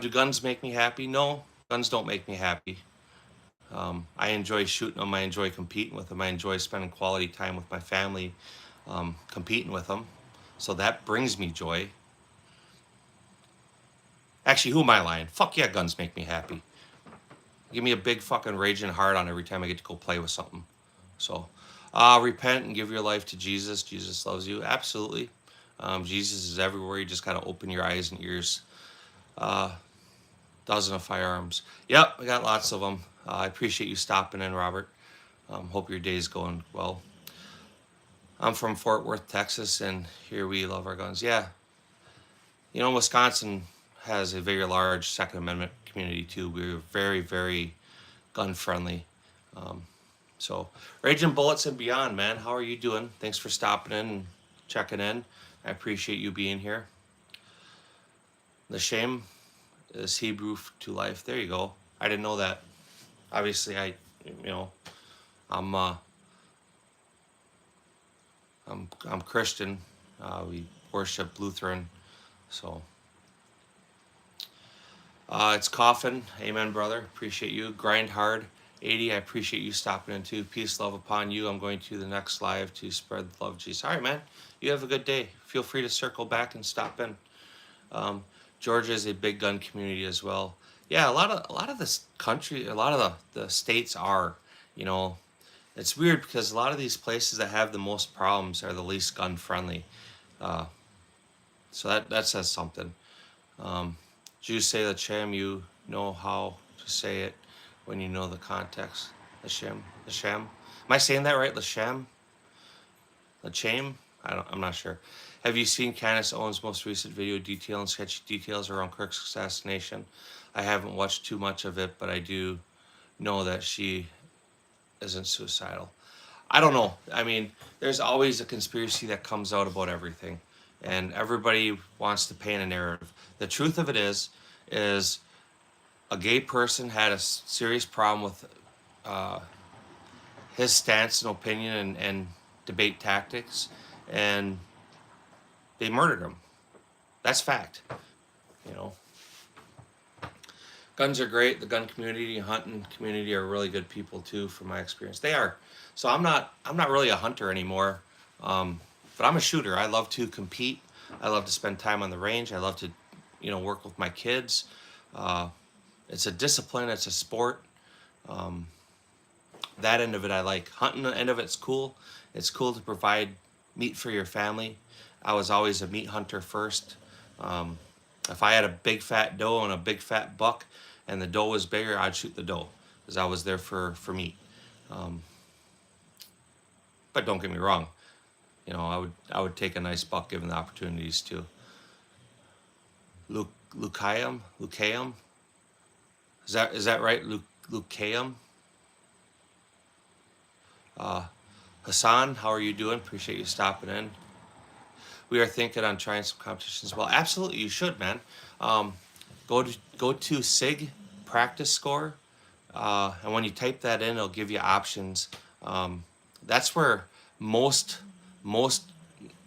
Do guns make me happy? No, guns don't make me happy. I enjoy shooting them. I enjoy competing with them. I enjoy spending quality time with my family, competing with them. So that brings me joy. Actually, who am I lying? Fuck yeah, guns make me happy. Give me a big fucking raging heart on every time I get to go play with something. So, repent and give your life to Jesus. Jesus loves you. Absolutely. Jesus is everywhere. You just got to open your eyes and ears. Uh, dozen of firearms. Yep, I got lots of them. I appreciate you stopping in, Robert. Hope your day's going well. I'm from Fort Worth, Texas, and here we love our guns. Yeah. Wisconsin has a very large Second Amendment community, too. We're very, very gun friendly. Um, So, Raging Bullets and beyond, man. How are you doing? Thanks for stopping in and checking in. I appreciate you being here. The shame is Hebrew to life. There you go. I didn't know that. Obviously, you know, I'm I'm Christian. We worship Lutheran. So, it's Coffin. Amen, brother. Appreciate you. Grind hard. 80, I appreciate you stopping in too. Peace, love upon you. I'm going to the next live to spread the love of Jesus. All right, man. You have a good day. Feel free to circle back and stop in. Um, Georgia is a big gun community as well. Yeah, a lot of this country, a lot of the states are. You know, it's weird because a lot of these places that have the most problems are the least gun friendly. Uh, so that says something. Jews say the sham, you know how to say it when you know the context. The sham. Am I saying that right? The sham? The shame? I'm not sure. Have you seen Candace Owens' most recent video detailing sketchy details around Kirk's assassination? I haven't watched too much of it, but I do know that she isn't suicidal. I don't know. I mean, there's always a conspiracy that comes out about everything, and everybody wants to paint a narrative. The truth of it is a gay person had a serious problem with uh, his stance and opinion and debate tactics, and they murdered him. That's fact. You know, guns are great. The gun community, hunting community are really good people too, from my experience. They are. So I'm not really a hunter anymore, but I'm a shooter. I love to compete. I love to spend time on the range. I love to, work with my kids. It's a discipline. It's a sport. That end of it I like. Hunting the end of it's cool. It's cool to provide meat for your family. I was always a meat hunter first. If I had a big fat doe and a big fat buck and the doe was bigger, I'd shoot the doe because I was there for meat. But don't get me wrong, I would take a nice buck given the opportunities to. Lukeum? Is that right? Lukeum? Hassan, how are you doing? Appreciate you stopping in. We are thinking on trying some competitions. Well, absolutely, you should, man. Go to SIG practice score, and when you type that in, it'll give you options. That's where most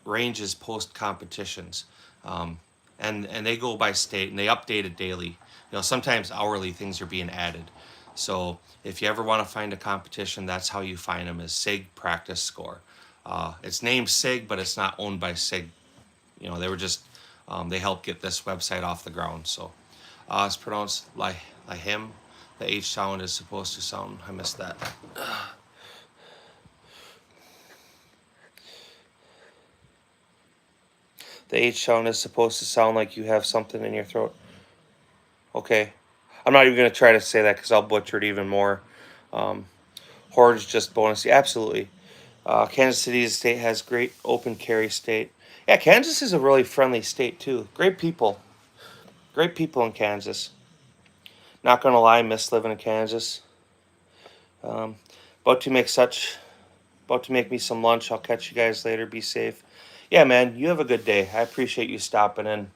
ranges post competitions, and they go by state and they update it daily. Sometimes hourly things are being added. So if you ever want to find a competition, that's how you find them, is SIG practice score. It's named SIG, but it's not owned by SIG. They were just, they helped get this website off the ground. So it's pronounced him. The H sound is supposed to sound, I missed that. The H sound is supposed to sound like you have something in your throat. Okay. I'm not even going to try to say that because I'll butcher it even more. Horde's just bonus. Yeah, absolutely. Kansas City state has great open carry state. Yeah, Kansas is a really friendly state too. Great people. Great people in Kansas. Not going to lie, miss living in Kansas. About to make me some lunch. I'll catch you guys later. Be safe. Yeah, man, you have a good day. I appreciate you stopping in.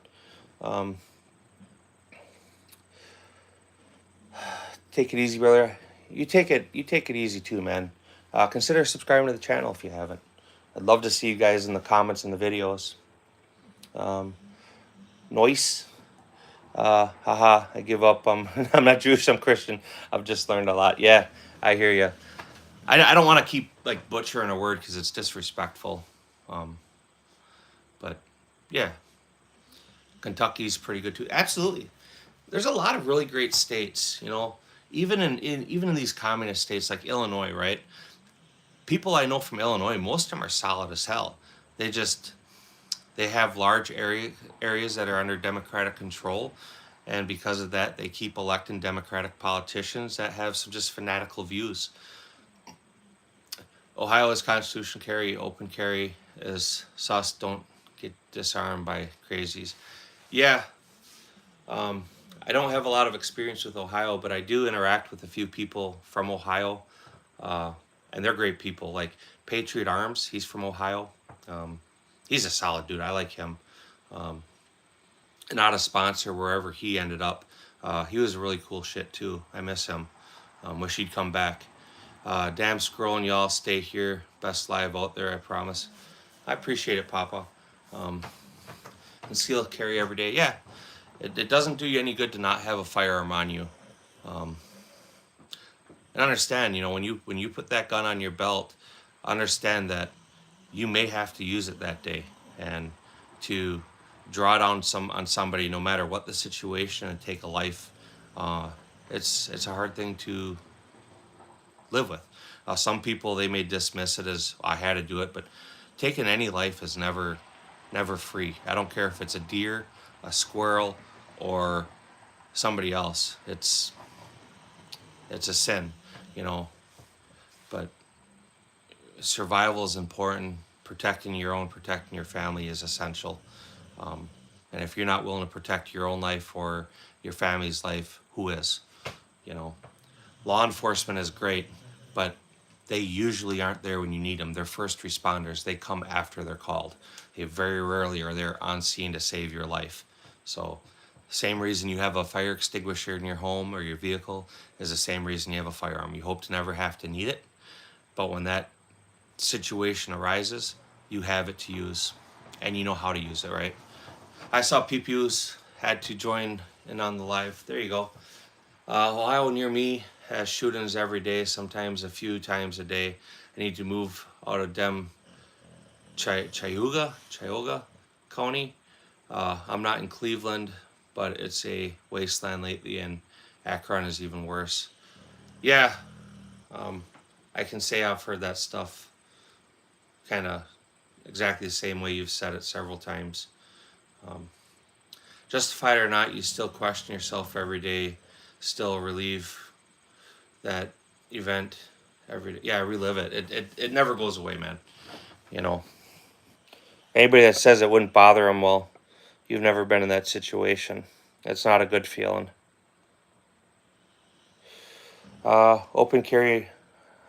Take it easy, brother. You take it easy too, man. Consider subscribing to the channel if you haven't. I'd love to see you guys in the comments and the videos. Noise. Haha, I give up. I'm not Jewish, I'm Christian. I've just learned a lot. Yeah, I hear you. I don't want to keep butchering a word because it's disrespectful. But yeah, Kentucky's pretty good too. Absolutely. There's a lot of really great states, even in these communist states like Illinois, right? People I know from Illinois, most of them are solid as hell. They have large areas that are under Democratic control, and because of that, they keep electing Democratic politicians that have some just fanatical views. Ohio is constitutional carry, open carry is sus. Don't get disarmed by crazies. Yeah, I don't have a lot of experience with Ohio, but I do interact with a few people from Ohio, and they're great people. Like Patriot Arms, he's from Ohio. He's a solid dude. I like him. Not a sponsor wherever he ended up. He was really cool shit too. I miss him. Wish he'd come back. Damn scrolling, y'all stay here. Best live out there, I promise. I appreciate it, Papa. Conceal carry every day. Yeah, it doesn't do you any good to not have a firearm on you. And understand, when you put that gun on your belt, understand that you may have to use it that day, and to draw down on somebody, no matter what the situation, and take a life. It's a hard thing to live with. Some people, they may dismiss it as I had to do it, but taking any life is never free. I don't care if it's a deer, a squirrel, or somebody else. It's a sin, but survival is important. Protecting your own, protecting your family is essential. And if you're not willing to protect your own life or your family's life, who is? Law enforcement is great, but they usually aren't there when you need them. They're first responders. They come after they're called. They very rarely are there on scene to save your life. So same reason you have a fire extinguisher in your home or your vehicle is the same reason you have a firearm. You hope to never have to need it, But when that situation arises, you have it to use, and you know how to use it, right? I saw PPUs had to join in on the live. There you go. Ohio near me has shootings every day, sometimes a few times a day. I need to move out of Cuyahoga County. I'm not in Cleveland, but it's a wasteland lately, and Akron is even worse. Yeah, um, I can say I've heard that stuff kind of exactly the same way you've said it several times. Um, Justified or not, you still question yourself every day, still relieve that event every day. Yeah, relive it. It never goes away, man. You know, anybody that says it wouldn't bother them, well, you've never been in that situation. It's not a good feeling. Open carry.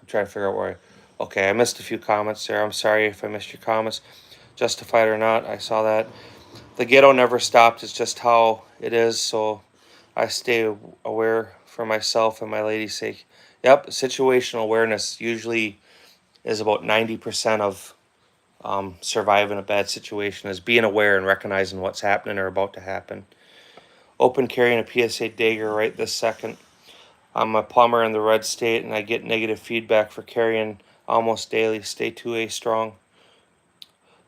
I'm trying to figure out where okay, I missed a few comments there. I'm sorry if I missed your comments. Justified or not, I saw that. The ghetto never stopped. It's just how it is. So I stay aware for myself and my lady's sake. Yep, situational awareness usually is about 90% of surviving a bad situation, is being aware and recognizing what's happening or about to happen. Open carrying a PSA dagger right this second. I'm a plumber in the red state and I get negative feedback for carrying almost daily. Stay 2A strong.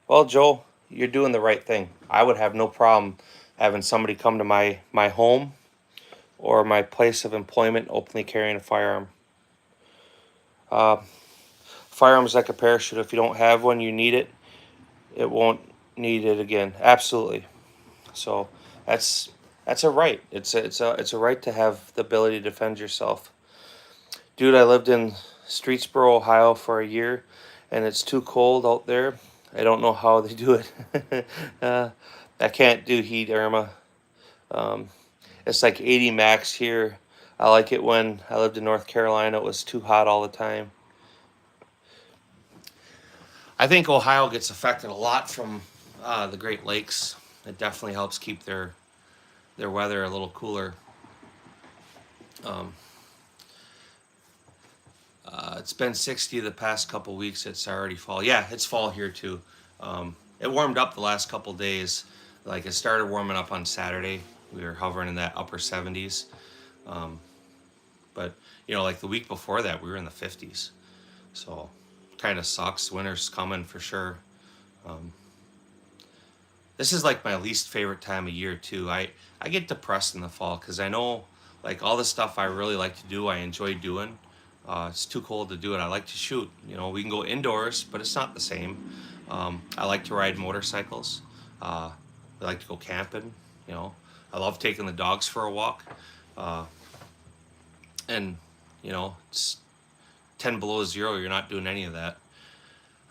Well, Joe, you're doing the right thing. I would have no problem having somebody come to my home or my place of employment openly carrying a firearm. Uh, Firearm is like a parachute. If you don't have one, you need it. It won't need it again. Absolutely. So that's a right. It's a right to have the ability to defend yourself. Dude, I lived in Streetsboro, Ohio for a year, and it's too cold out there. I don't know how they do it. I can't do heat, Irma. Um, it's like 80 max here. I like it when I lived in North Carolina. It was too hot all the time. I think Ohio gets affected a lot from the Great Lakes. It definitely helps keep their weather a little cooler. Um, it's been 60 the past couple weeks. It's already fall. Yeah, it's fall here too. It warmed up the last couple days. Like it started warming up on Saturday. We were hovering in that upper 70s. But you know, like the week before that, we were in the 50s. So kind of sucks. Winter's coming for sure. This is like my least favorite time of year too. I get depressed in the fall because I know like all the stuff I really like to do, I enjoy doing. It's too cold to do it. I like to shoot. You know, we can go indoors, but it's not the same. I like to ride motorcycles. I like to go camping. You know, I love taking the dogs for a walk. And you know, it's 10 below zero. You're not doing any of that.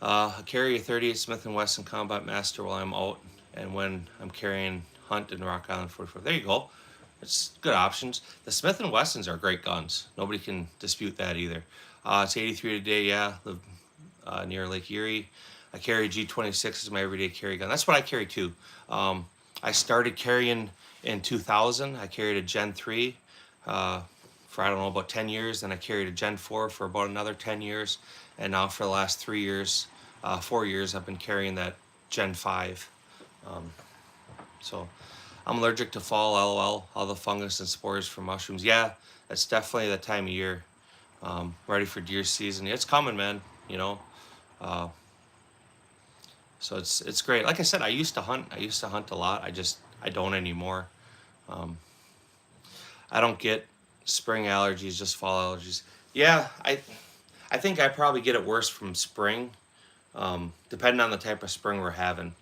I carry a 38 Smith & Wesson Combat Master while I'm out, and when I'm carrying Hunt and Rock Island 44. There you go. It's good options. The Smith & Wessons are great guns. Nobody can dispute that either. It's 83 today, yeah. Live near Lake Erie. I carry G26 as my everyday carry gun. That's what I carry too. I started carrying in 2000. I carried a Gen 3 for, I don't know, about 10 years. Then I carried a Gen 4 for about another 10 years. And now for the last 3 years, 4 years, I've been carrying that Gen 5. So I'm allergic to fall, LOL, all the fungus and spores from mushrooms. Yeah, that's definitely the time of year. Ready for deer season. It's coming, man, you know. So it's great. Like I said, I used to hunt. I used to hunt a lot. I don't anymore. I don't get spring allergies, just fall allergies. Yeah, I think I probably get it worse from spring, depending on the type of spring we're having.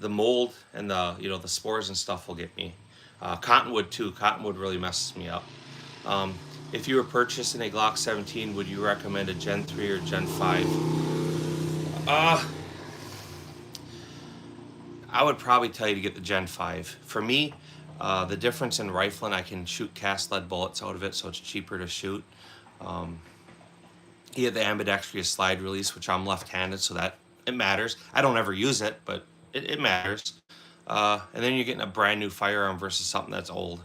The mold and the spores and stuff will get me. Cottonwood too. Cottonwood really messes me up. If you were purchasing a Glock 17, would you recommend a Gen 3 or Gen 5? I would probably tell you to get the Gen 5. For me, the difference in rifling, I can shoot cast lead bullets out of it, so it's cheaper to shoot. You get the ambidextrous slide release, which I'm left-handed, so that it matters. I don't ever use it, but it matters. And then you're getting a brand new firearm versus something that's old.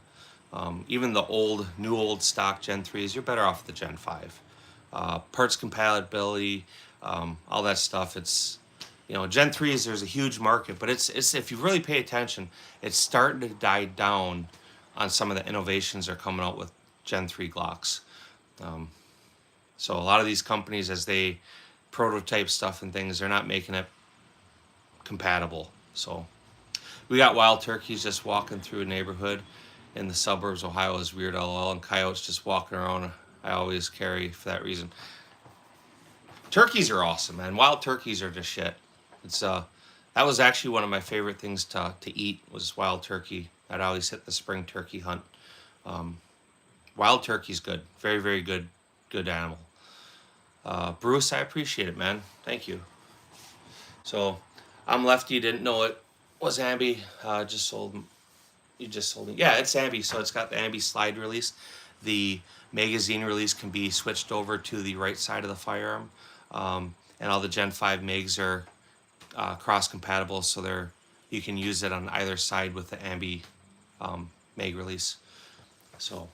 Even the old stock Gen 3s, you're better off with the Gen 5. parts compatibility, all that stuff. It's, you know, Gen 3s, there's a huge market, but it's if you really pay attention, it's starting to die down on some of the innovations they're coming out with Gen 3 Glocks. So a lot of these companies, as they prototype stuff and things, they're not making it compatible. So we got wild turkeys just walking through a neighborhood in the suburbs. Ohio is weird, LOL, and coyotes just walking around. I always carry for that reason. Turkeys are awesome, man. Wild turkeys are just shit. It's that was actually one of my favorite things to eat, was wild turkey. I'd always hit the spring turkey hunt. Wild turkey's good. Very, very good animal. Bruce, I appreciate it, man. Thank you. So I'm Lefty, didn't know it was ambi. Just sold. You just sold it. Yeah, it's ambi. So it's got the ambi slide release. The magazine release can be switched over to the right side of the firearm, and all the Gen 5 MIGs are cross compatible, so you can use it on either side with the ambi mag release. So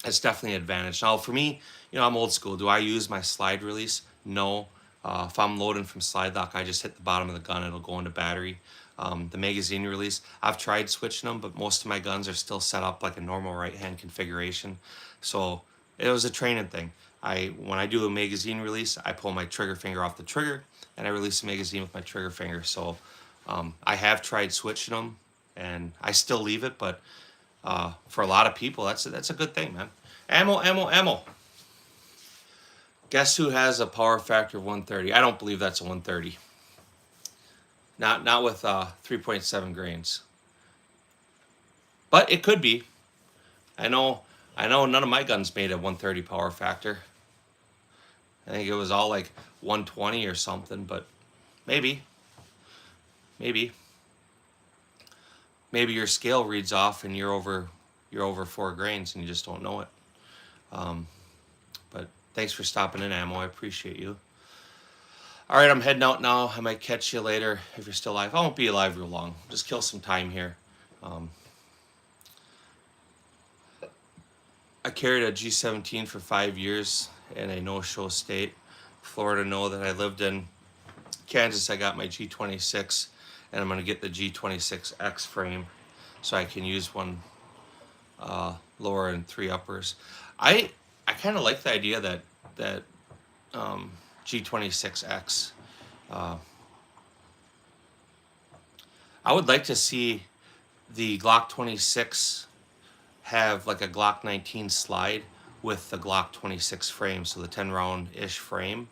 it's definitely an advantage. Now for me, you know, I'm old school. Do I use my slide release? No. If I'm loading from slide lock, I just hit the bottom of the gun. It'll go into battery. The magazine release, I've tried switching them, but most of my guns are still set up like a normal right-hand configuration. So it was a training thing. When I do a magazine release, I pull my trigger finger off the trigger, and I release the magazine with my trigger finger. So I have tried switching them, and I still leave it, but for a lot of people, that's a good thing, man. Ammo. Guess who has a power factor of 130? I don't believe that's a 130. Not with 3.7 grains. But it could be. I know none of my guns made a 130 power factor. I think it was all like 120 or something, but maybe. Maybe your scale reads off and you're over 4 grains and you just don't know it. But thanks for stopping in, Ammo. I appreciate you. All right, I'm heading out now. I might catch you later if you're still alive. I won't be alive real long. Just kill some time here. I carried a G17 for 5 years in a no-show state. Florida know that I lived in. Kansas, I got my G26, and I'm going to get the G26X frame so I can use one lower and 3 uppers. I kind of like the idea that G26X. I would like to see the Glock 26 have like a Glock 19 slide with the Glock 26 frame, so the 10 round-ish frame,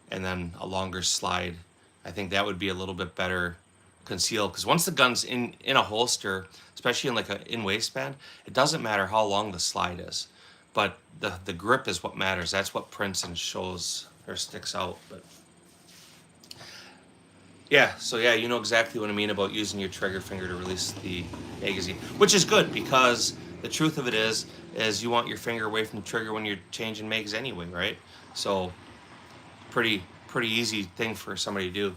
and then a longer slide. I think that would be a little bit better concealed, because once the gun's in a holster, especially in like in waistband, it doesn't matter how long the slide is, but the grip is what matters. That's what prints and shows or sticks out. But yeah, so yeah, you know exactly what I mean about using your trigger finger to release the magazine, which is good, because the truth of it is you want your finger away from the trigger when you're changing mags anyway, right? So pretty easy thing for somebody to do.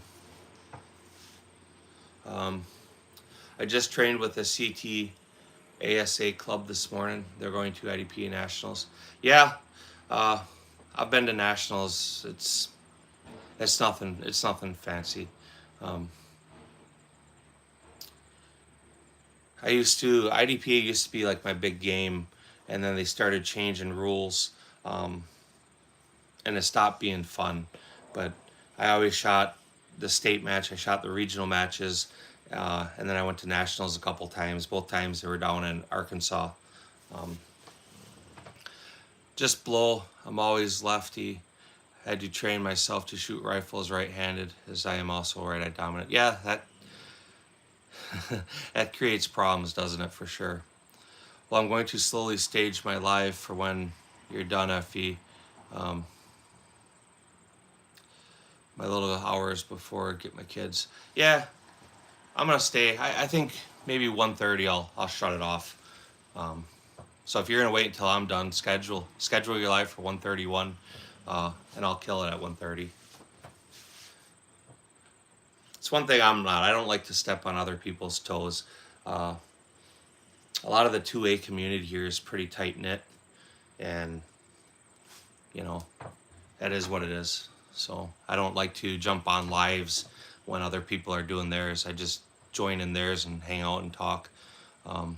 I just trained with the CT ASA club this morning. They're going to IDP Nationals. Yeah, I've been to Nationals. It's nothing fancy. IDP used to be like my big game, and then they started changing rules, and it stopped being fun. But I always shot the state match, I shot the regional matches, and then I went to Nationals a couple times. Both times they were down in Arkansas. Just blow. I'm always lefty. I had to train myself to shoot rifles right-handed, as I am also right-eye dominant. Yeah, that creates problems, doesn't it, for sure. Well, I'm going to slowly stage my live for when you're done, FE. My little hours before I get my kids. Yeah, I'm gonna stay. I think maybe 1:30 I'll shut it off. So if you're gonna wait until I'm done, schedule your live for 1:31, and I'll kill it at 1:30. It's one thing I'm not. I don't like to step on other people's toes. A lot of the 2A community here is pretty tight knit, and you know, that is what it is. So I don't like to jump on lives when other people are doing theirs. I just join in theirs and hang out and talk. Um,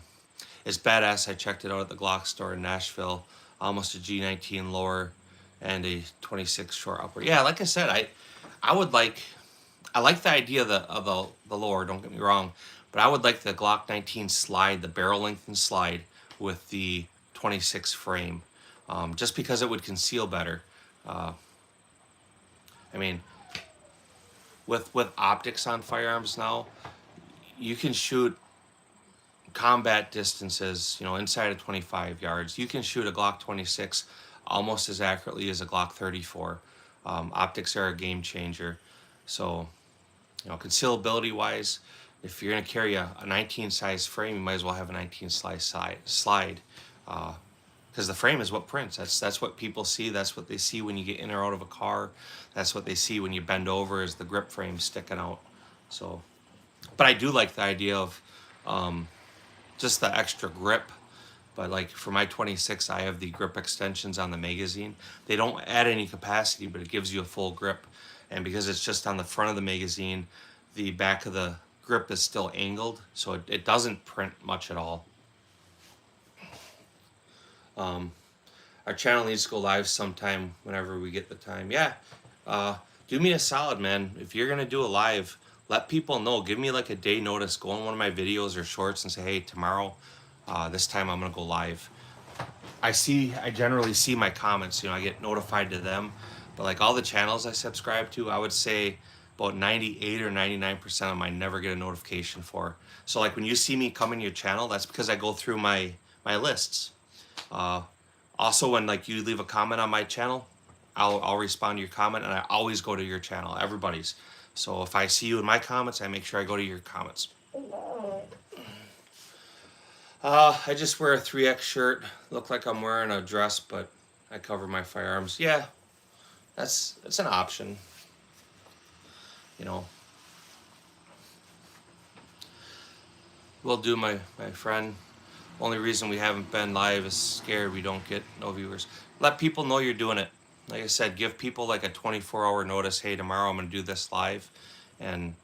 it's badass. I checked it out at the Glock store in Nashville. Almost a G19 lower and a 26 short upper. Yeah, like I said, I would like, I like the idea of the lower. Don't get me wrong, but I would like the Glock 19 slide, the barrel lengthened slide with the 26 frame, just because it would conceal better. I mean, with optics on firearms now, you can shoot combat distances, you know, inside of 25 yards. You can shoot a Glock 26 almost as accurately as a Glock 34. Optics are a game changer. So, you know, concealability wise, if you're going to carry a 19 size frame, you might as well have a 19 size slide. Because the frame is what prints. That's what people see. That's what they see when you get in or out of a car. That's what they see when you bend over, is the grip frame sticking out. So, but I do like the idea of just the extra grip. But like for my 26, I have the grip extensions on the magazine. They don't add any capacity, but it gives you a full grip. And because it's just on the front of the magazine, the back of the grip is still angled, so it doesn't print much at all. Our channel needs to go live sometime whenever we get the time. Yeah, do me a solid, man. If you're gonna do a live, let people know. Give me like a day notice. Go on one of my videos or shorts and say, hey, tomorrow, this time I'm gonna go live. I generally see my comments. You know, I get notified to them. But like all the channels I subscribe to, I would say about 98 or 99% of them I never get a notification for. So like when you see me come in your channel, that's because I go through my lists. Also, when like you leave a comment on my channel, I'll respond to your comment, and I always go to your channel, everybody's. So if I see you in my comments, I make sure I go to your comments. I just wear a 3X shirt. Look like I'm wearing a dress, but I cover my firearms. Yeah, that's an option. You know, will do, my friend. Only reason we haven't been live is scared we don't get no viewers. Let people know you're doing it. Like I said, give people like a 24-hour notice. Hey, tomorrow I'm going to do this live. And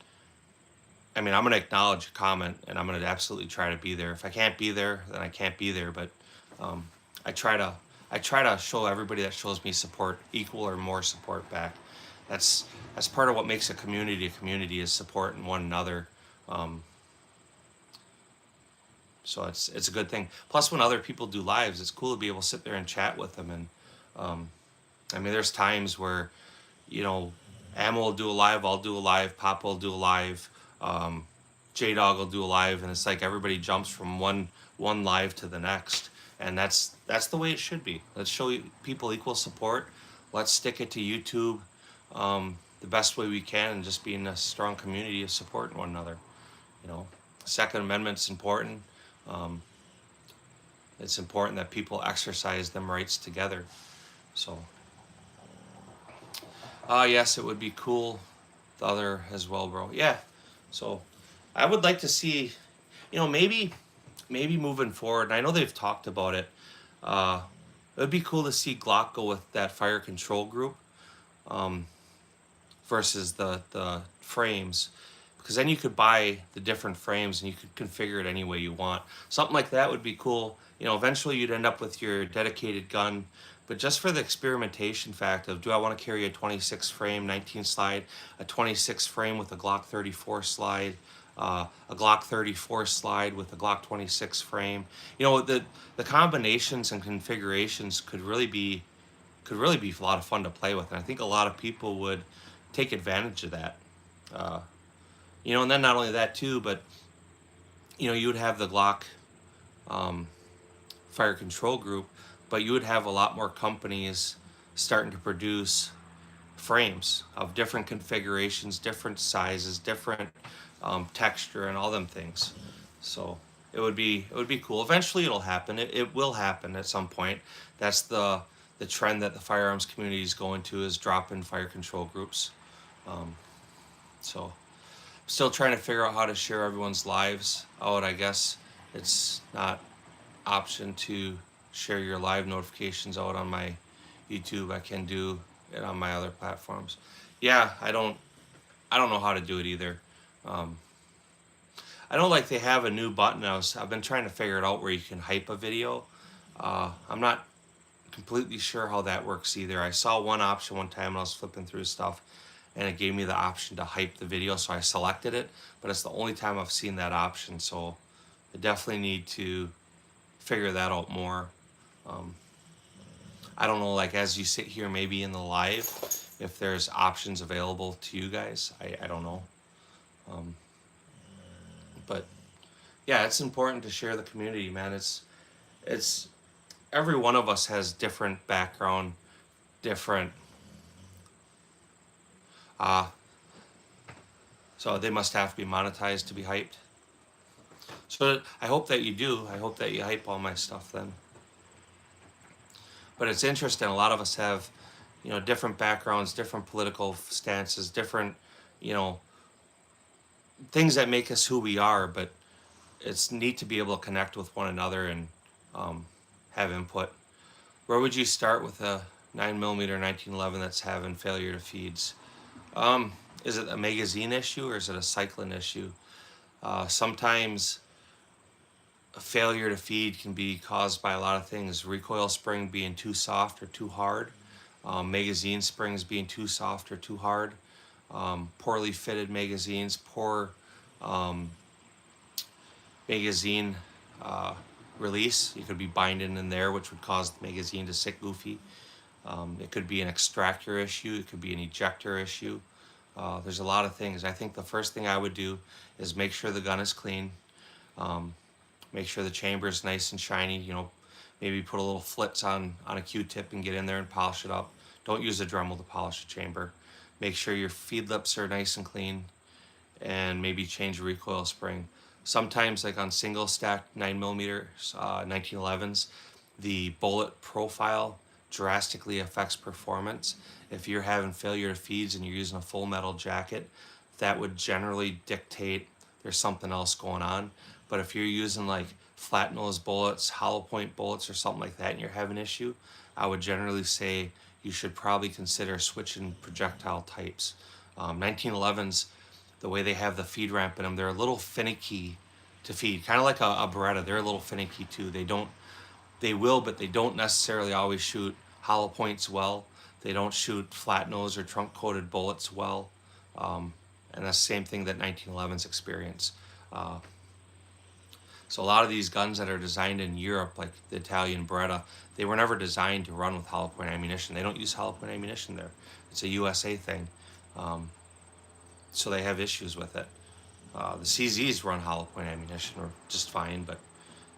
I mean, I'm going to acknowledge your comment, and I'm going to absolutely try to be there. If I can't be there, then I can't be there. But I try to show everybody that shows me support equal or more support back. That's part of what makes a community is supporting one another. So it's a good thing. Plus, when other people do lives, it's cool to be able to sit there and chat with them. And I mean, there's times where, you know, Ammo will do a live, I'll do a live, Pop will do a live, J-Dog will do a live, and it's like everybody jumps from one live to the next. And that's the way it should be. Let's show people equal support. Let's stick it to YouTube the best way we can, and just be in a strong community of supporting one another. You know, Second Amendment's important. It's important that people exercise them rights together. So, yes, it would be cool. The other as well, bro. Yeah. So, I would like to see, you know, maybe moving forward. And I know they've talked about it. It would be cool to see Glock go with that fire control group, versus the frames. Because then you could buy the different frames and you could configure it any way you want. Something like that would be cool. You know, eventually you'd end up with your dedicated gun, but just for the experimentation fact of, do I want to carry a 26 frame 19 slide, a 26 frame with a Glock 34 slide, a Glock 34 slide with a Glock 26 frame. You know, the combinations and configurations could really be a lot of fun to play with, and I think a lot of people would take advantage of that. You know, and then not only that too, but, you know, you would have the Glock fire control group, but you would have a lot more companies starting to produce frames of different configurations, different sizes, different texture, and all them things. So it would be cool. Eventually it'll happen. It will happen at some point. That's the trend that the firearms community is going to, is dropping fire control groups. So still trying to figure out how to share everyone's lives out. I guess it's not option to share your live notifications out on my YouTube. I can do it on my other platforms. Yeah, I don't know how to do it either. Um, I know like they have a new button. I've been trying to figure it out where you can hype a video. I'm not completely sure how that works either. I saw one option one time when I was flipping through stuff, and it gave me the option to hype the video, so I selected it. But it's the only time I've seen that option, so I definitely need to figure that out more. Um, I don't know, like as you sit here maybe in the live, if there's options available to you guys. I don't know. Um, but yeah, it's important to share the community, man. It's every one of us has different background, different so they must have to be monetized to be hyped. So I hope that you do. I hope that you hype all my stuff then. But it's interesting. A lot of us have, different backgrounds, different political stances, different, things that make us who we are. But it's neat to be able to connect with one another and have input. Where would you start with a 9mm 1911 that's having failure to feeds? Is it a magazine issue or is it a cycling issue? Sometimes a failure to feed can be caused by a lot of things. Recoil spring being too soft or too hard. Magazine springs being too soft or too hard. Poorly fitted magazines, poor magazine release. You could be binding in there, which would cause the magazine to sit goofy. It could be an extractor issue. It could be an ejector issue. There's a lot of things. I think the first thing I would do is make sure the gun is clean. Make sure the chamber is nice and shiny. Maybe put a little flitz on a Q-tip and get in there and polish it up. Don't use a Dremel to polish the chamber. Make sure your feed lips are nice and clean, and maybe change the recoil spring. Sometimes, like on single stacked 9mm 1911s, the bullet profile drastically affects performance. If you're having failure to feeds and you're using a full metal jacket, that would generally dictate there's something else going on. But if you're using like flat nose bullets, hollow point bullets, or something like that, and you're having an issue, I would generally say you should probably consider switching projectile types. 1911s, the way they have the feed ramp in them, they're a little finicky to feed, kind of like a Beretta. They're a little finicky too. But they don't necessarily always shoot hollow points well. They don't shoot flat nose or trunk coated bullets well. And that's the same thing that 1911s experience. So a lot of these guns that are designed in Europe, like the Italian Beretta, they were never designed to run with hollow point ammunition. They don't use hollow point ammunition there. It's a USA thing. So they have issues with it. The CZs run hollow point ammunition or just fine, but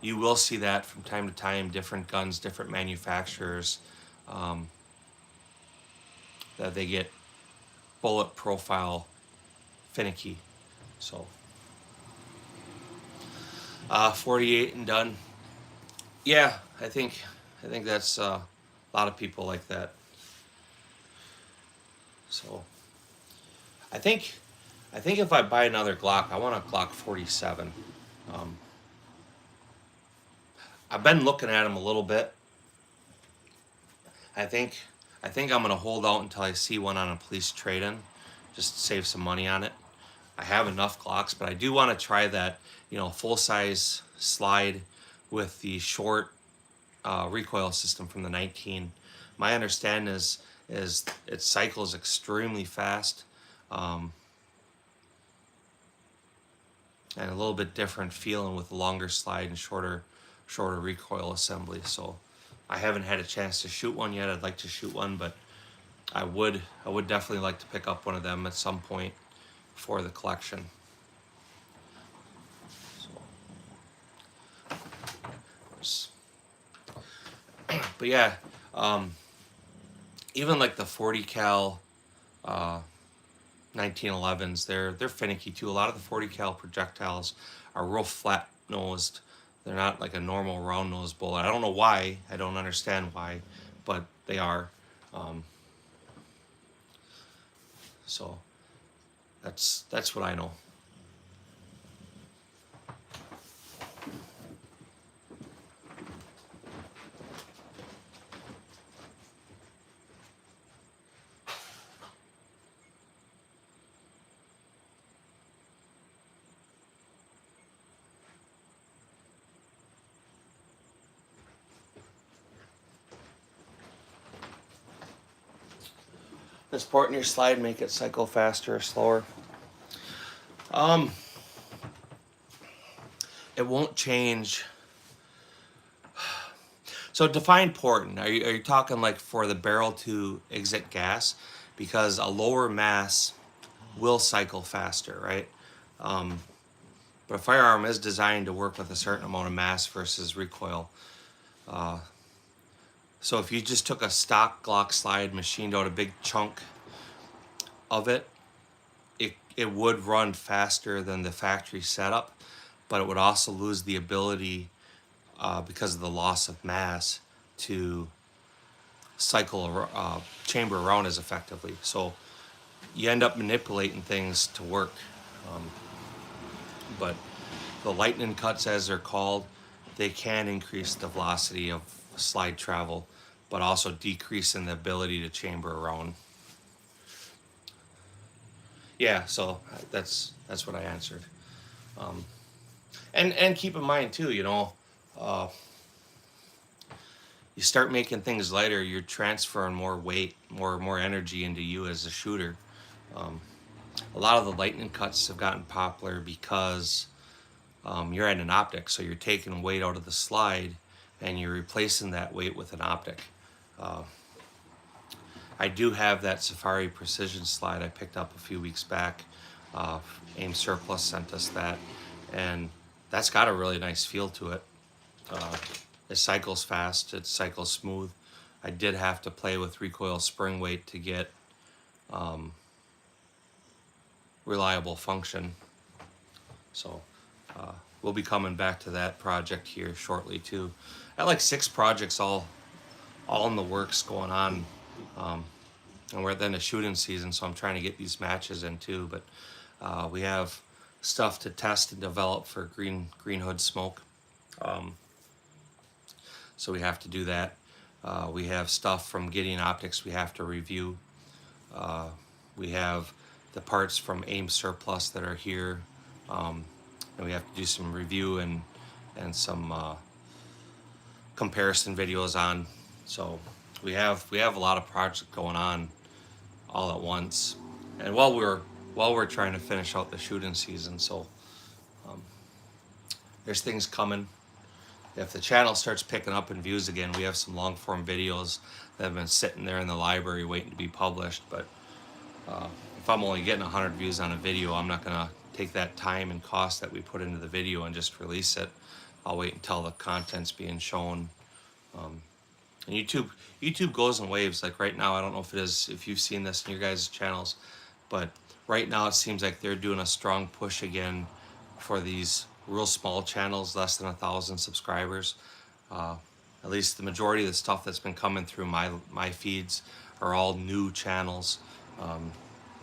you will see that from time to time, different guns, different manufacturers, that they get bullet profile finicky. So 48 and done. Yeah, I think that's a lot of people like that. So I think if I buy another Glock, I want a Glock 47. I've been looking at them a little bit. I think I'm gonna hold out until I see one on a police trade-in, just to save some money on it. I have enough Glocks, but I do want to try that, full-size slide with the short recoil system from the 19. My understanding is it cycles extremely fast, and a little bit different feeling with the longer slide and shorter recoil assembly. So I haven't had a chance to shoot one yet. I'd like to shoot one, but I would definitely like to pick up one of them at some point for the collection. But yeah, even like the 40 cal 1911s, they're finicky too. A lot of the 40 cal projectiles are real flat nosed. They're not like a normal round nosed bullet. I don't know why. I don't understand why, but they are. So that's what I know. This port in your slide make it cycle faster or slower? It won't change. So define porting. Are you talking like for the barrel to exit gas? Because a lower mass will cycle faster, right? But a firearm is designed to work with a certain amount of mass versus recoil. So if you just took a stock Glock slide, machined out a big chunk of it, it would run faster than the factory setup, but it would also lose the ability, because of the loss of mass, to cycle chamber around as effectively. So you end up manipulating things to work. But the lightning cuts, as they're called, they can increase the velocity of slide travel, but also decrease in the ability to chamber around. Yeah, so that's what I answered. And keep in mind too, you know, you start making things lighter, you're transferring more weight, more energy into you as a shooter. A lot of the lightning cuts have gotten popular because you're at an optic, so you're taking weight out of the slide and you're replacing that weight with an optic. I do have that Safari Precision slide I picked up a few weeks back. Aim Surplus sent us that, and that's got a really nice feel to it. It cycles fast, it cycles smooth. I did have to play with recoil spring weight to get reliable function. So we'll be coming back to that project here shortly too. I have like 6 projects all in the works going on. And we're then the shooting season, so I'm trying to get these matches in too. But we have stuff to test and develop for green hood smoke. So we have to do that. We have stuff from Getting Optics we have to review. We have the parts from Aim Surplus that are here, and we have to do some review and some comparison videos on. So we have a lot of projects going on all at once, and while we're trying to finish out the shooting season. So there's things coming. If the channel starts picking up in views again, we have some long form videos that have been sitting there in the library waiting to be published. But if I'm only getting 100 views on a video, I'm not gonna take that time and cost that we put into the video and just release it. I'll wait until the content's being shown. And YouTube goes in waves. Like right now, I don't know if you've seen this in your guys' channels, but right now it seems like they're doing a strong push again for these real small channels, less than 1,000 subscribers. At least the majority of the stuff that's been coming through my feeds are all new channels. And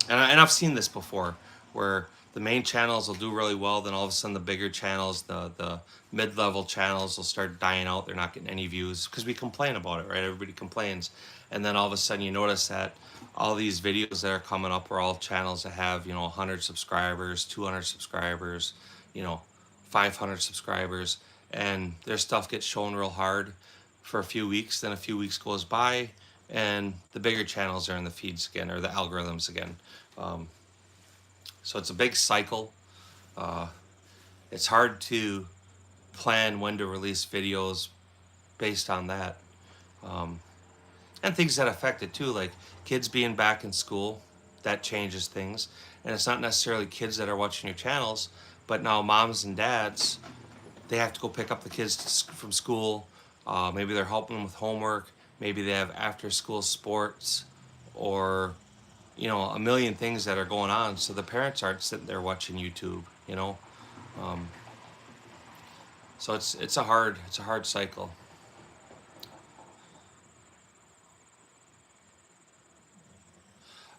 I've seen this before, where the main channels will do really well, then all of a sudden the bigger channels, the mid-level channels will start dying out. They're not getting any views because we complain about it, right? Everybody complains. And then all of a sudden you notice that all these videos that are coming up are all channels that have, 100 subscribers, 200 subscribers, 500 subscribers, and their stuff gets shown real hard for a few weeks. Then a few weeks goes by and the bigger channels are in the feeds again, or the algorithms again. So it's a big cycle. It's hard to plan when to release videos based on that. And things that affect it too, like kids being back in school, that changes things. And it's not necessarily kids that are watching your channels, but now moms and dads, they have to go pick up the kids from school. Maybe they're helping them with homework. Maybe they have after school sports, or a million things that are going on, so the parents aren't sitting there watching YouTube, so it's a hard cycle.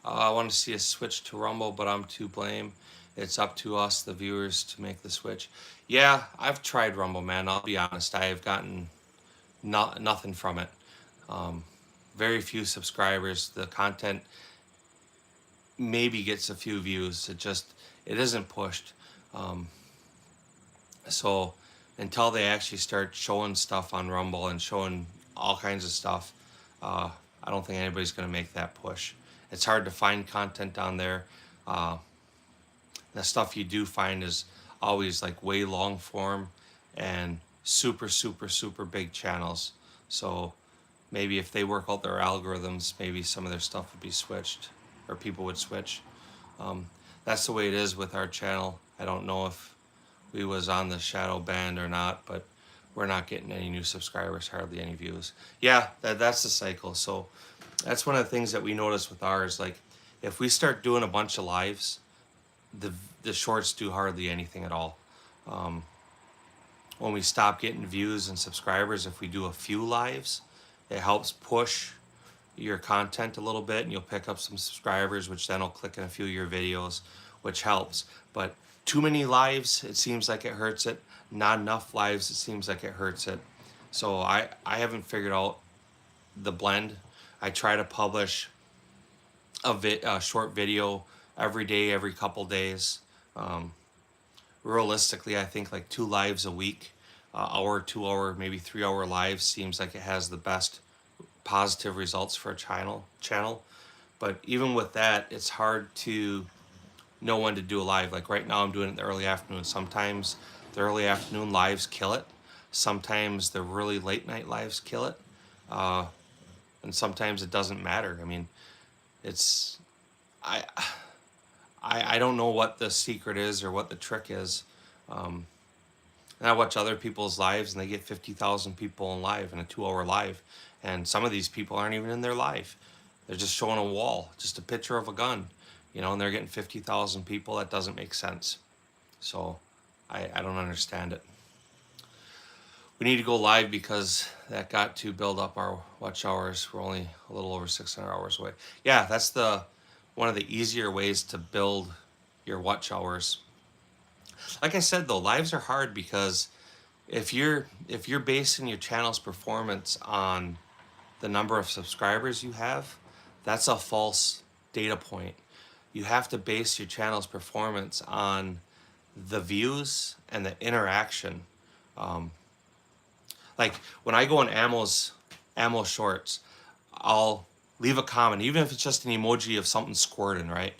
I want to see a switch to Rumble, but I'm too blame. It's up to us, the viewers, to make the switch. Yeah, I've tried Rumble, man. I'll be honest, I have gotten nothing from it. Very few subscribers. The content maybe gets a few views. It isn't pushed. So until they actually start showing stuff on Rumble and showing all kinds of stuff, I don't think anybody's going to make that push. It's hard to find content on there. The stuff you do find is always like way long form and super big channels. So maybe if they work out their algorithms, maybe some of their stuff would be switched, or people would switch. That's the way it is with our channel. I don't know if we was on the shadow band or not, but we're not getting any new subscribers, hardly any views. Yeah, that's the cycle. So that's one of the things that we notice with ours. Like, if we start doing a bunch of lives, the shorts do hardly anything at all. When we stop getting views and subscribers, if we do a few lives, it helps push your content a little bit, and you'll pick up some subscribers, which then will click in a few of your videos, which helps. But too many lives, it seems like it hurts it. Not enough lives, it seems like it hurts it. So I haven't figured out the blend. I try to publish a short video every day, every couple days. Realistically, I think like 2 lives a week, hour, 2 hour, maybe 3 hour lives seems like it has the best positive results for a channel. But even with that, it's hard to know when to do a live. Like right now I'm doing it in the early afternoon. Sometimes the early afternoon lives kill it. Sometimes the really late night lives kill it. And sometimes it doesn't matter. I mean, it's, I don't know what the secret is or what the trick is. And I watch other people's lives and they get 50,000 people in live in a 2 hour live. And some of these people aren't even in their live. They're just showing a wall, just a picture of a gun, you know, and they're getting 50,000 people. That doesn't make sense. So I don't understand it. We need to go live because that got to build up our watch hours. We're only a little over 600 hours away. Yeah, that's one of the easier ways to build your watch hours. Like I said though, lives are hard because if you're basing your channel's performance on the number of subscribers you have, that's a false data point. You have to base your channel's performance on the views and the interaction. Like when I go on ammo shorts, I'll leave a comment, even if it's just an emoji of something squirting, right?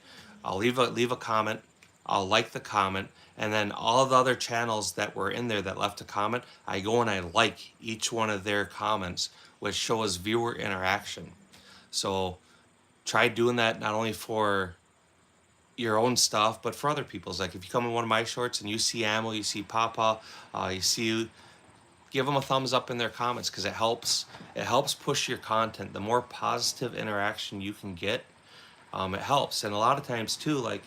I'll leave a comment, I'll like the comment, and then all of the other channels that were in there that left a comment, I go and I like each one of their comments, which shows viewer interaction. So try doing that not only for your own stuff, but for other people's. Like if you come in one of my shorts and you see ammo, you see Papa, give them a thumbs up in their comments, because it helps push your content. The more positive interaction you can get, it helps. And a lot of times too, like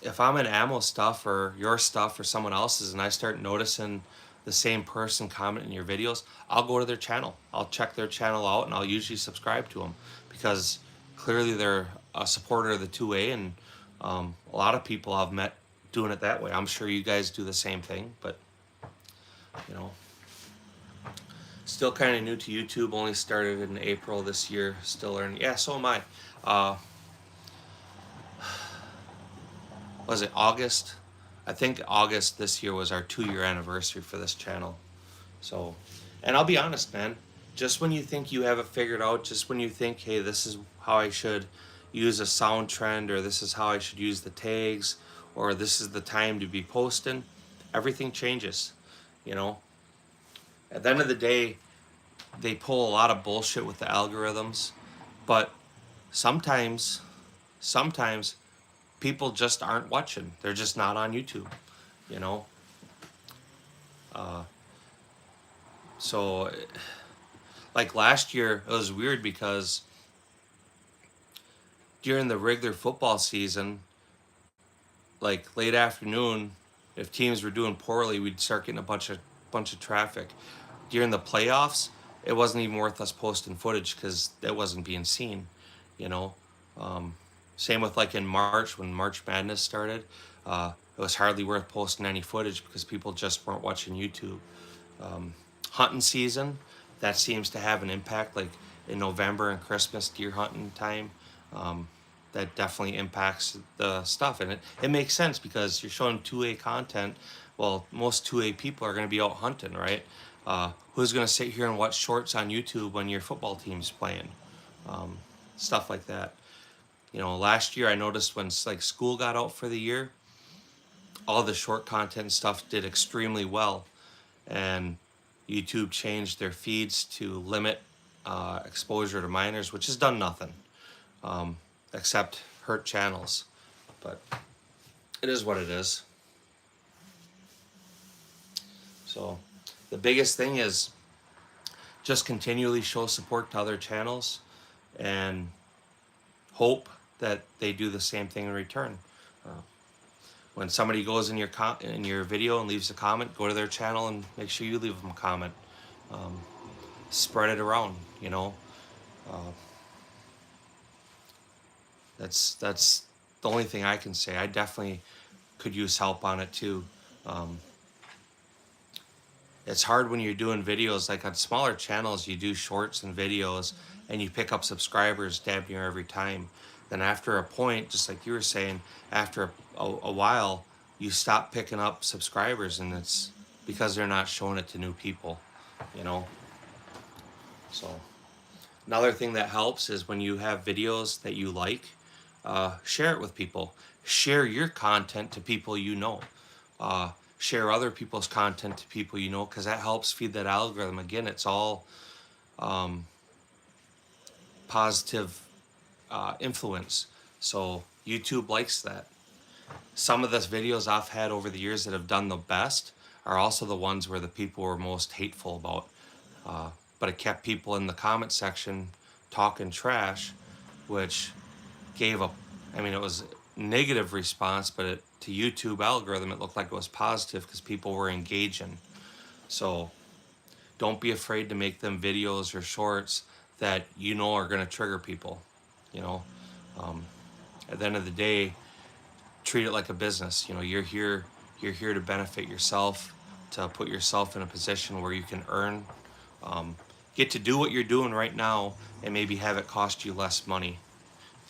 if I'm in ammo stuff or your stuff or someone else's and I start noticing the same person commenting your videos, I'll go to their channel. I'll check their channel out and I'll usually subscribe to them, because clearly they're a supporter of the 2A, and a lot of people I've met doing it that way. I'm sure you guys do the same thing, but you know, still kind of new to YouTube. Only started in April this year. Still learning. Yeah, so am I. Was it August? I think August this year was our 2-year anniversary for this channel. So, and I'll be honest, man, just when you think you have it figured out, just when you think, hey, this is how I should use a sound trend, or this is how I should use the tags, or this is the time to be posting, everything changes, you know. At the end of the day, they pull a lot of bullshit with the algorithms, but sometimes people just aren't watching. They're just not on YouTube, you know. So like last year, it was weird because during the regular football season, like late afternoon, if teams were doing poorly, we'd start getting a bunch of traffic. During the playoffs, it wasn't even worth us posting footage because it wasn't being seen, you know. Same with like in March, when March Madness started, it was hardly worth posting any footage because people just weren't watching YouTube. Hunting season, that seems to have an impact, like in November and Christmas, deer hunting time. That definitely impacts the stuff, and it makes sense because you're showing 2A content. Well, most 2A people are going to be out hunting, right? Who's going to sit here and watch shorts on YouTube when your football team's playing? Stuff like that. You know, last year I noticed when like school got out for the year, all the short content stuff did extremely well, and YouTube changed their feeds to limit exposure to minors, which has done nothing um, except hurt channels. But it is what it is. So the biggest thing is just continually show support to other channels and hope that they do the same thing in return. When somebody goes in your video and leaves a comment, go to their channel and make sure you leave them a comment. Spread it around, you know. That's the only thing I can say. I definitely could use help on it too. It's hard when you're doing videos, like on smaller channels, you do shorts and videos and you pick up subscribers damn near every time. Then after a point, just like you were saying, after a while, you stop picking up subscribers, and it's because they're not showing it to new people, you know? So another thing that helps is when you have videos that you like, share it with people. Share your content to people you know. Share other people's content to people you know, because that helps feed that algorithm. Again, it's all positive influence. So YouTube likes that. Some of the videos I've had over the years that have done the best are also the ones where the people were most hateful about. But it kept people in the comment section talking trash, which gave a, I mean, it was negative response, but to YouTube algorithm, it looked like it was positive because people were engaging. So don't be afraid to make them videos or shorts that you know are going to trigger people. You know, at the end of the day, treat it like a business. You know, you're here to benefit yourself, to put yourself in a position where you can earn, get to do what you're doing right now, and maybe have it cost you less money.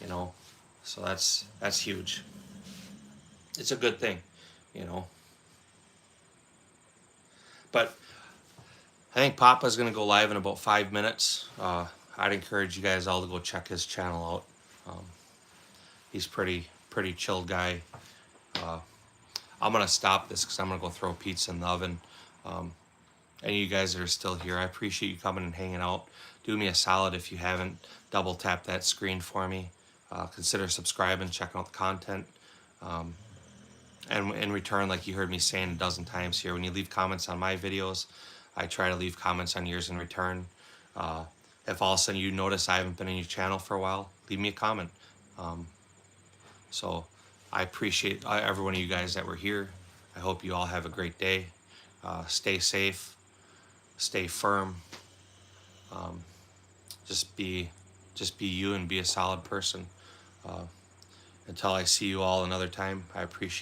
You know, so that's huge. It's a good thing, you know. But I think Papa's gonna go live in about 5 minutes. I'd encourage you guys all to go check his channel out. He's pretty chilled guy. I'm gonna stop this because I'm gonna go throw pizza in the oven. And you guys that are still here, I appreciate you coming and hanging out. Do me a solid if you haven't, double tap that screen for me. Consider subscribing, checking out the content. And in return, like you heard me saying a dozen times here, when you leave comments on my videos, I try to leave comments on yours in return. If all of a sudden you notice I haven't been in your channel for a while, leave me a comment. So I appreciate every one of you guys that were here. I hope you all have a great day. Stay safe, stay firm. Just be you and be a solid person. Until I see you all another time, I appreciate it.